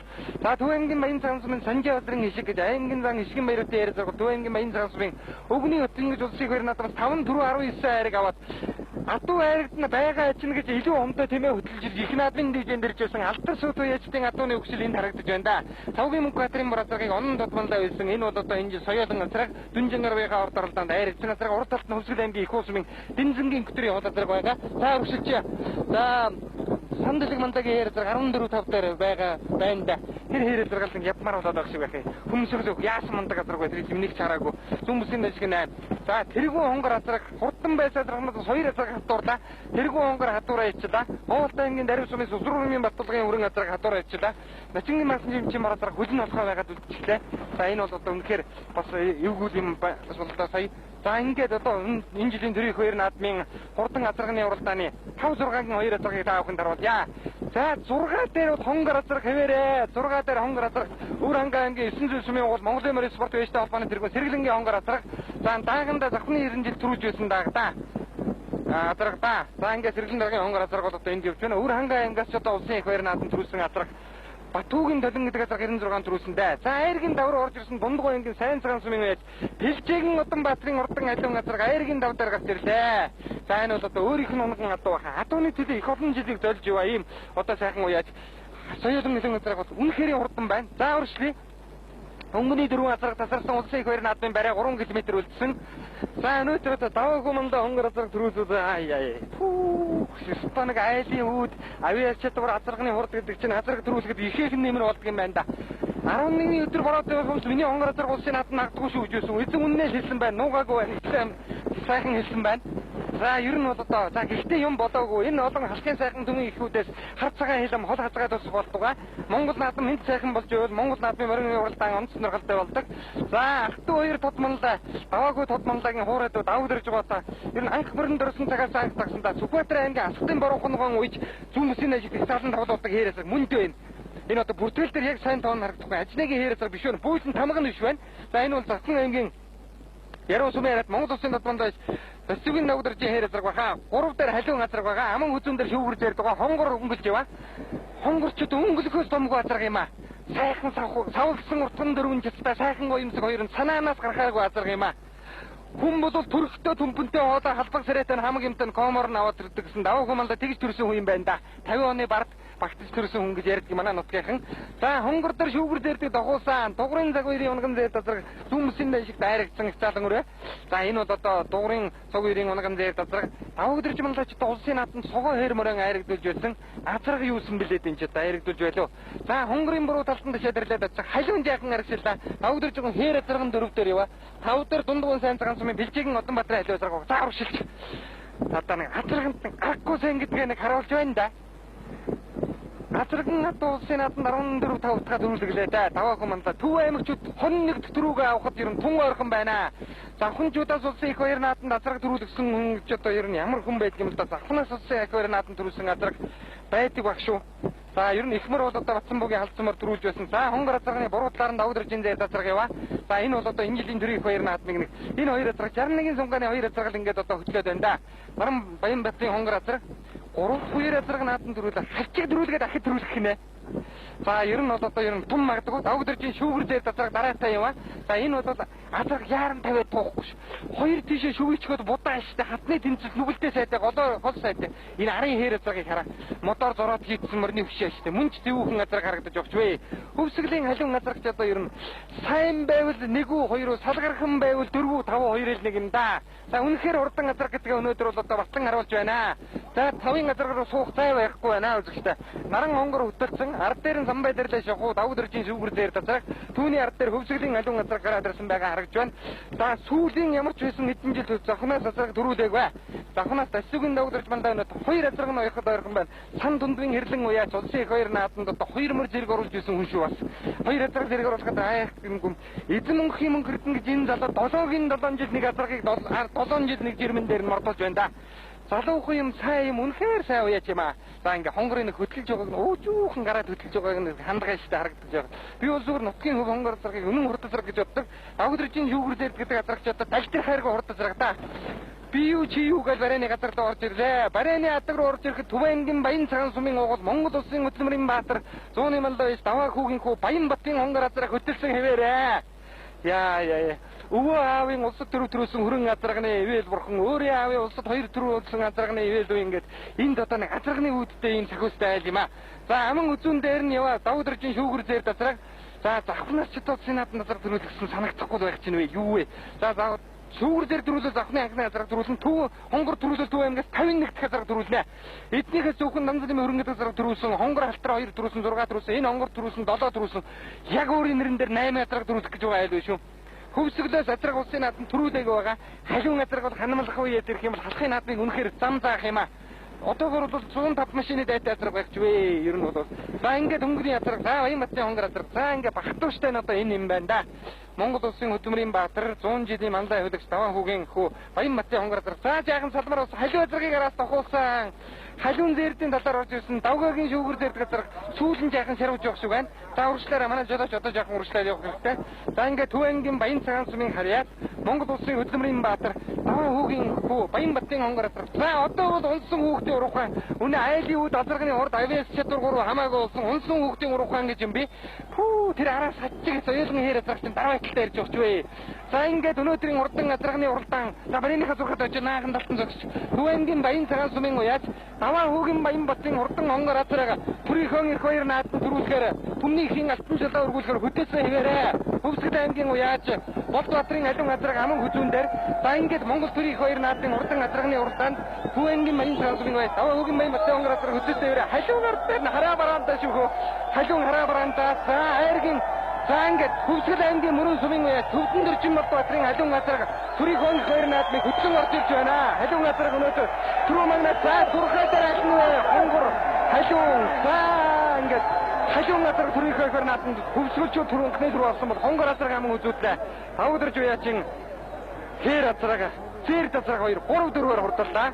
За Төв аймгийн Баян цагаан сумын Санжаа бадрын хишиг гэж аймгийн зан хишгэн баярын дээр азраг Төв аймгийн Баян цагаан сумын Өвгний хөтлөн гэж улсын хоёр наадмаас 5 4 19 хайрыг аваад атуу хайрагтна байгаа ажин гэж илүү хомдоо тэмээ хөтлөж их наадмын дижэн дэржсэн алтар сүт уяачдын атууны өгшил энд харагдаж байна да. Лавгийн мөнх бадрын бор азрагыг онон тодбондоо байсан. Энэ бол одоо энэ соёлон азраг Дүнжин гарвынхаа урд оролдоонд хайрцсан азраг урд талд нь Хөвсгөл аймгийн их усмын Дэнзэнгийн гүтрийн хол азраг байгаа. За өршөлч. За Сандлаг мандагийн хэр зэрэг 14-5 дээр байгаа байна да. Тэр хэр зэрэг л явмаар болоод байгаа шиг байх. Хүмүүсөө яасан мандаг газар байх тэр зэмнийг чараагүй. Зүмбүсийн дэжиг нэ. За тэргүй хонгор азраг хурдан байсаа зэрэгнээс 2 азраг хатуурлаа. Тэргүй хонгор хатуураа ичлээ. Хоолтой ангийн дарив сумын сүсрүүрмийн баталгын өрөн азраг хатуураа ичлээ. Начингийн масын жимчим азраг хөлн алхаа байгаад үлдчихлээ. За энэ бол одоо үнэхээр бас эвгүүл юм бас болоо сая. За ингээд одоо энэ жилийн төрийн хоёр наадмын хурдан азрагны уралдааны 5-6-гийн 2 азрагыг таавахын даруулъя. За 6 дээр бол хонгор азраг хэвээрээ. 6 дээр хонгор азраг Өвөр хангаа аймгийн 9 сүмийн уул Монголын морин спорт вэжтэй холбооны тэргүүн Сэргэлэнгийн хонгор азраг. За дааганда завхны 90 жил түрүүлж байсан даагда. Азраг та. За ингээд Сэргэлэн дараагийн хонгор азраг бол одоо энд явж байна. Өвөр хангаа аймгаас ч одоо улсын их хоёр наадам төрүүлсэн азраг. Батуугийн долин гэдэг азраг 96 төрүүлсэндээ. За айргийн давруу орж ирсэн Дундгой аймгийн сайн цагаан сумын байж Бэлчээгийн Удан Баатрын урдан алиун азраг айргийн дав дээр гарч ирлээ. За энэ бол одоо өөрийнх нь унган адуу баха. Адууны төлөө их олон жилийг золж яваа ийм одоо сайхан уяаж соёлын нэлен азраг бол үнэхээр хурдан байна. За уршлий. Өнгөний 4 азраг тасарсан улсын их хоёр наадмын барай 3 км үлдсэн. За өнөөдөр одоо даваагүй мандаа хонгор азраг төрүүлсэн. Ай. Станаг айлын үүд авиач чадвар азрагны хурд гэдэг чинь азраг төрүүлэхэд ихээхэн нэмэр болдго юм байна да. 11-ний өдөр бороод байгаа хүмүүс миний хонгор азраг улсын наадмын нагдгүй шүү гэж юусэн. Эзэн үннээ хэлсэн байна. Нуугаагүй байна. Сайхан хэлсэн байна. За ер нь бол одоо за гэхдээ юм болоогүй. Энэ олон халхын сайхан түмэн ихүүдээс хар цагаан хилэм хол хацгаа тус болдгоо. Монгол наадам хэд сайхан болж байвал Монгол наадмын морин уралдаан онц сонирхолтой болдог. За алтан хоёр тодмонлоо даваагүй тодмонлоогийн хуурайд давдэрж байгаа. Ер нь анх мөрөн дөрсөн цагаас анх тагсан да. Сүхбаатар аймгийн Асхтын бороохон үеж зүүн мөсийн ажиг тасаалан тоглодог хэрэг мөндөө байна. Энэ одоо бүртгэл дээр яг сайн тоон харагдахгүй. Ажныгийн хэрэг биш үү? Буусан тамга нь биш байна. За энэ бол Засгийн аймгийн Яруу сумын хараад Монгол улсын тодмонд байж Төсвийн ногдоржийн хэрэг зэрэг баха. 3 дээр халиун азраг байгаа. Аман хүзүүн дээр шүүгэр дээр байгаа. Хонгор өнгөлж яваа. Хонгорчд өнгөлөхөөс томгүй азраг юм аа. Сайхан савлсан уртхан дөрвөн жицтэй сайхан гоёмсог хоёр нь санаанаас гарахаагүй азраг юм аа. Хүн бол төрхтөө төмпөнтэй хоолой халбаг сарайтай хамаг юмтай комор нь аваад ирдэг гэсэн даваа хүмүүст тэгж төрсөн хүн юм байна да. 50 оны бард багтж төрсөн хүн гэж ярьдаг манай нутгийнхан. За хонгор дээр шүүгэр дээрдэг дагуулсан дугрын цаг хоёрын унган зэд азраг зүмсийн дэшиг дайрагдсан хцаалан өрөө. За энэ бол одоо дугрын цаг хоёрын унган зэд азраг давагдэрч манлаач одоо улсын наадмын цогоо хэр мөрөн айрагдуулж байсан азраг юусэн бэлээд энэ ч айрагдуулж байлоо. За хонгорын буруу талдан дэшээ дэрлээд очиж халиун жаахан аргасэлаа давагдэрч гон хэр азрагын 4 дээр яваа. 5 дээр дундгуун сайн цагаан сумын Бэлчээгийн Удан Баатрын халиун азраг зааваршилж. Одоо нэг азрагт аргагүй сайн гэдгээ нэг харуулж байна да. Азрагын улсын наадмын 14-5 дахь төрүүлгэлээ да. Даваагүй мандаа Төв аймагчууд хон нэг төрүүгээ авахд ер нь тун ойрхон байна. Завханчуудаас улсын их хоёр наадманд азраг төрүүлсэн хүн ч одоо ер нь ямар хүн байдаг юм л да. Завханаас улсын их хоёр наадманд төрүүлсэн азраг байдаг баг шүү. За ер нь ихмэр бол одоо Батцанбуугийн халдсанмаар төрүүлж байсан. За хонгор азрагны буруу талаар нь давдржин зэд азраг яваа. За энэ бол одоо энэ жилийн төрийн их хоёр наадмыг нэг энэ хоёр азраг 61-ийн сумгааны хоёр азраг л ингээд одоо хөтлөөд байна да. Баран Баян Баттын хонгор азраг 3-2 азраг наадманд төрүүлээ. Хавчиг төрүүлгээд ахид төрүүлэх гинэ. За ер нь бол одоо ер нь тун магадгүй давдржин шүүгэр зэд азраг дараатай яваа. За энэ бол азраг яаран тавиад туухгүй ш. Хоёр тийшээ шүгийчгөөд будаа штэ хатны тэнцэл нүгэлтэй сайтай гол сайтай. Энэ арын хэр азрагыг хараа. Мотор зороод хийдсэн мөрний хөшөө штэ. Мөн ч зэвүүхэн азраг харагдаж өгч вэ. Хөвсгөлийн халиун азрагч одоо ер нь сайн байвал 1-2 салгархан байвал 4-5-2 1 юм да. За үнэхээр урдан азраг гэдгээ өнөөдөр бол одоо батлан харуулж байна. За 5-ын азраг руу суух цай байхгүй байна үзэгчтэй. Наран хонгор хөтөлсөн ард дээр нь самбай дэрлээ шахуу давдржин шүүгэр дээр азраг түүний ард дээр хөвсгөлийн халиун азраг гараад ирсэн байгаа харагдж байна. За сүүлийн ямар ч байсан хэдэн жил завхнаас азраг төрүүлээгүй. Завхнаас тасвгийн давдрж мандаа өнөд 2 азраг нь ойход ойрхон байна. Сан дундгийн хэрлэн уяач улсын их хоёр наадманд одоо 2 мөр зэрэг оруулж исэн хүн шүү бас. 2 азраг зэрэг оруулахад айх гүм. Эзэн мөнхийн мөнгөрдөн гэж энэ залуу 7-гийн 7 жил нэг азрагыг 7 жил нэг жирмэн дээр нь мордолж байна да. Залуухан юм сайн юм үнэхээр сайн уяач юм аа. За ингээ хонгорын хөдөлж байгааг нь өжүүхэн гараад хөдөлж байгааг нь хандгай штэ харагдаж байгаа. Би бол зүгээр нутгийн хөв хонгор азрагыг үнэн хурд азраг гэж боддог. Давдржин шүүгэр дээр гэдэг азрагч одоо талтэр хайрга хурд азраг да. Би юу чи юу гэж барайны газар руу орж ирлээ. Барайны адаг руу орж ирэхэд Төв аймгийн Баян цагаан сумын угол Монгол улсын хөдөлмөрийн баатар 100-ны мандаа биш даваа хүүгийн хүү Баян Баттын хонгор азраг хөтөлсөн хэвээрээ. Яа. Өвөө аавын улсад төрүүлсэн хөрөн азрагны ивэл бурхан өөрийн аавын улсад 2 төрүүлсэн азрагны ивэл үү ингээд энд одоо нэг азрагны үүдтэй энэ сахиустай айл юм аа. За аман үзүүн дээр нь яваа давдржин шүүгэр зэд азраг. За завхнаас ч одоо сенат назар төрүүлсэн санагдахгүй байх чинь вэ юу вэ? За Сүүгэр дөрүүлэл завхны анхны газар дөрүүлэн төв хонгор дөрүүлэл төв аймгаас 51 дахь газар дөрүүлнэ. Эднийхээс зөвхөн Намзалын хөрөнгө газар дөрүүлсэн, хонгор алтраа 2 дөрүүлсэн, 6 дөрүүлсэн, энэ хонгор дөрүүлсэн, 7 дөрүүлсэн. Яг өөрийн нэрэн дээр 8 газар дөрүүлэх гэж байгаа айлгүй шүү. Хөвсгөлөөс азраг улсын наадам төрүүлээг байгаа. Халуун азраг бол ханамлах үеэд ирэх юм бол халахын наадмыг үнэхээр зам заах юм аа. Одоогор бол 105 машины дайтай азраг байх ч вэ. Ер нь бол за ингээд өнгөрийн азраг, за Баянбаттын хонгор азраг, за ингээд багтууштай нь одоо энэ юм байна да. Монгол улсын хөдөлмөрийн баатар 100 жилийн мандаа хөдөгч Даван хүүгийн хүү Баянбаттын хонгор азраг. За жаахан салмаар ус халуун азрагыг араас тохиулсан. Халуун зээрдийн талаар орж ирсэн давгагийн шүүгэр зээрдэг газар сүүлэн жаахан шарвж явах шиг байна. За урагшлаараа манай жолооч одоо жаахан урагшлаар явах хэрэгтэй. За ингээд Төв аймгийн Баян цагаан сумын харьяат Монгол улсын хөдөлмөрийн баатар Даван хүүгийн хүү Баянбаттын хонгор азраг. За одоо бол унсан хүүхдийн уруухан үнэ айлын үд азрагны урд авиас чадвар гурав хамаагүй болсон унсан хүүхдийн уруухан гэж юм би. Пүү тэр араас хатчих соёлын хэр азраг чинь дараа талтай ирж өгч вэ. За ингээд өнөөдрийн урдан азрагны уралдаан за барийнхаа зурхад очиж наахан талтан зогсож Төв аймгийн Баян цагаан сумын уяаж Даван хүүгийн Баянбаттын урдан хонгор азраг төрийнхөө их хоёр наадам төрүүлэхээр түмнийхин алтан шалаа өргүүлэхээр хөтөөсөө хэвээрээ Хөвсгөл аймгийн уяаж Болдбаатарын халуун азраг аман хүзүүн дээр за ингээд Монгол төрийн хоёр наадмын урдан азрагны уралдаанд Төв аймгийн Баян цагаан сумын уяаж Даван хүүгийн Баянбаттын хонгор азраг хөтөөсөө хэвээрээ халуун ард дээр хараа бараандаа шүүхөө халуун хараа бараандаа за айргийн за ингээд Хөвсгөл аймгийн Мөрөн сумын уяаж Төвдөн дөржин Болдбаатарын халуун азраг төрийнхөө хоёр наадмыг хөтлөн орж ирж байна. Халуун азраг өнөөдөр түрүү магнат за зурхай дээр аль хонгор халуун за ингээд халуун азраг төрийнхөө хоёр наадмыг хөвсгөлчүүд түрүүнхний дөрөв авсан бол хонгор азраг аман үзүүллээ. Тавдрж уяачин хэр азраг зэрд азраг хоёр 3-4-ээр хурдаллаа.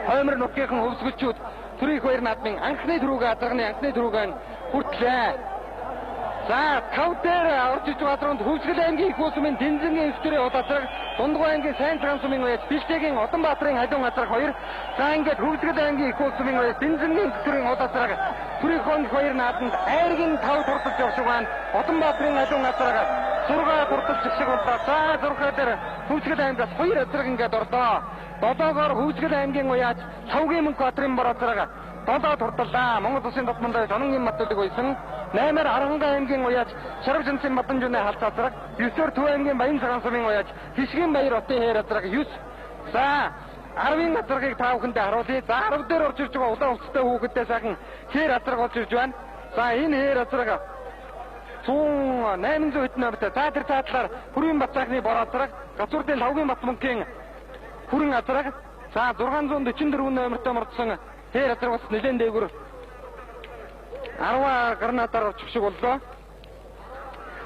Хоймор нутгийнхан хөвсгөлчүүд төрийн хоёр наадмын анхны дөрөвгөө азрагны анхны дөрөвгөө хүртлээ. За тав дээр орж иж байгаа донд Хөвсгөл аймгийн их усмын Дэнзэнгийн өвчтөрийн уд азраг, Дундгой аймгийн Сайн цагаан сумын уяаж Биштэгийн Одонбаатарын халуун азраг 2. За ингээд Хөвсгөл аймгийн их усмын уяаж Дэнзэнгийн өвчтөрийн уд азраг төрийнхөө хоёр наадамд айргийн тав турталж явж байгаа. Одонбаатарын халуун азраг 6 турталж шиг боллоо. За зурхай дээр Хөвсгөл аймгаас 2 азраг ингээд орлоо. Долоогоор Хөвсгөл аймгийн уяаж Цавгийн Мөнхбаатарын бор азраг 7 турталлаа. Монгол улсын дотмондоо Жонгийн матуудыг уйсан. 8-аар Аранхан аймгийн уяаж Шарав Жинсийн Мадамжууны халт азраг, 9-оор Төв аймгийн Баян цагаан сумын уяаж Хишгийн Баяр отын хэр азраг 9. За 10-ын азрагыг та бүхэндээ харуулъя. За 10 дээр орж ирж байгаа улаан хувцастай хүүхэдтэй сайхан хэр азраг болж ирж байна. За энэ хэр азраг 800 хэдэн номертэй. За тэр цаатлаар Хүрийн Бат цаахны бор азраг, Гацуурдын Лавгийн Бат мөнхийн хүрэн азраг. За 644 номертой мордсон хэр азраг бас нэлээд дээгүр 10 гарнадаар орчих шиг боллоо.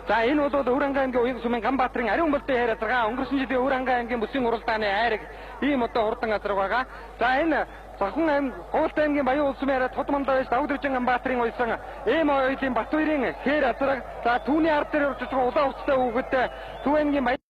За энэ бол Хөрөнгө аймгийн Уян сумын Ганбаатарын Ариун болдын хайр азраг, өнгөрсөн жилийн Хөрөнгө аймгийн Бүсийн уралдааны айраг ийм одоо хурдан азраг байгаа. За энэ Завхан аймгийн Хуулт аймгийн Баян улсын хайраа Тодмондоос Давдржин Ганбаатарын уйсан эм ойлын Бат хоёрын хэр азраг. За түүний ард дээр орж байгаа улаан хувцастай хүүхэдтэй Төв аймгийн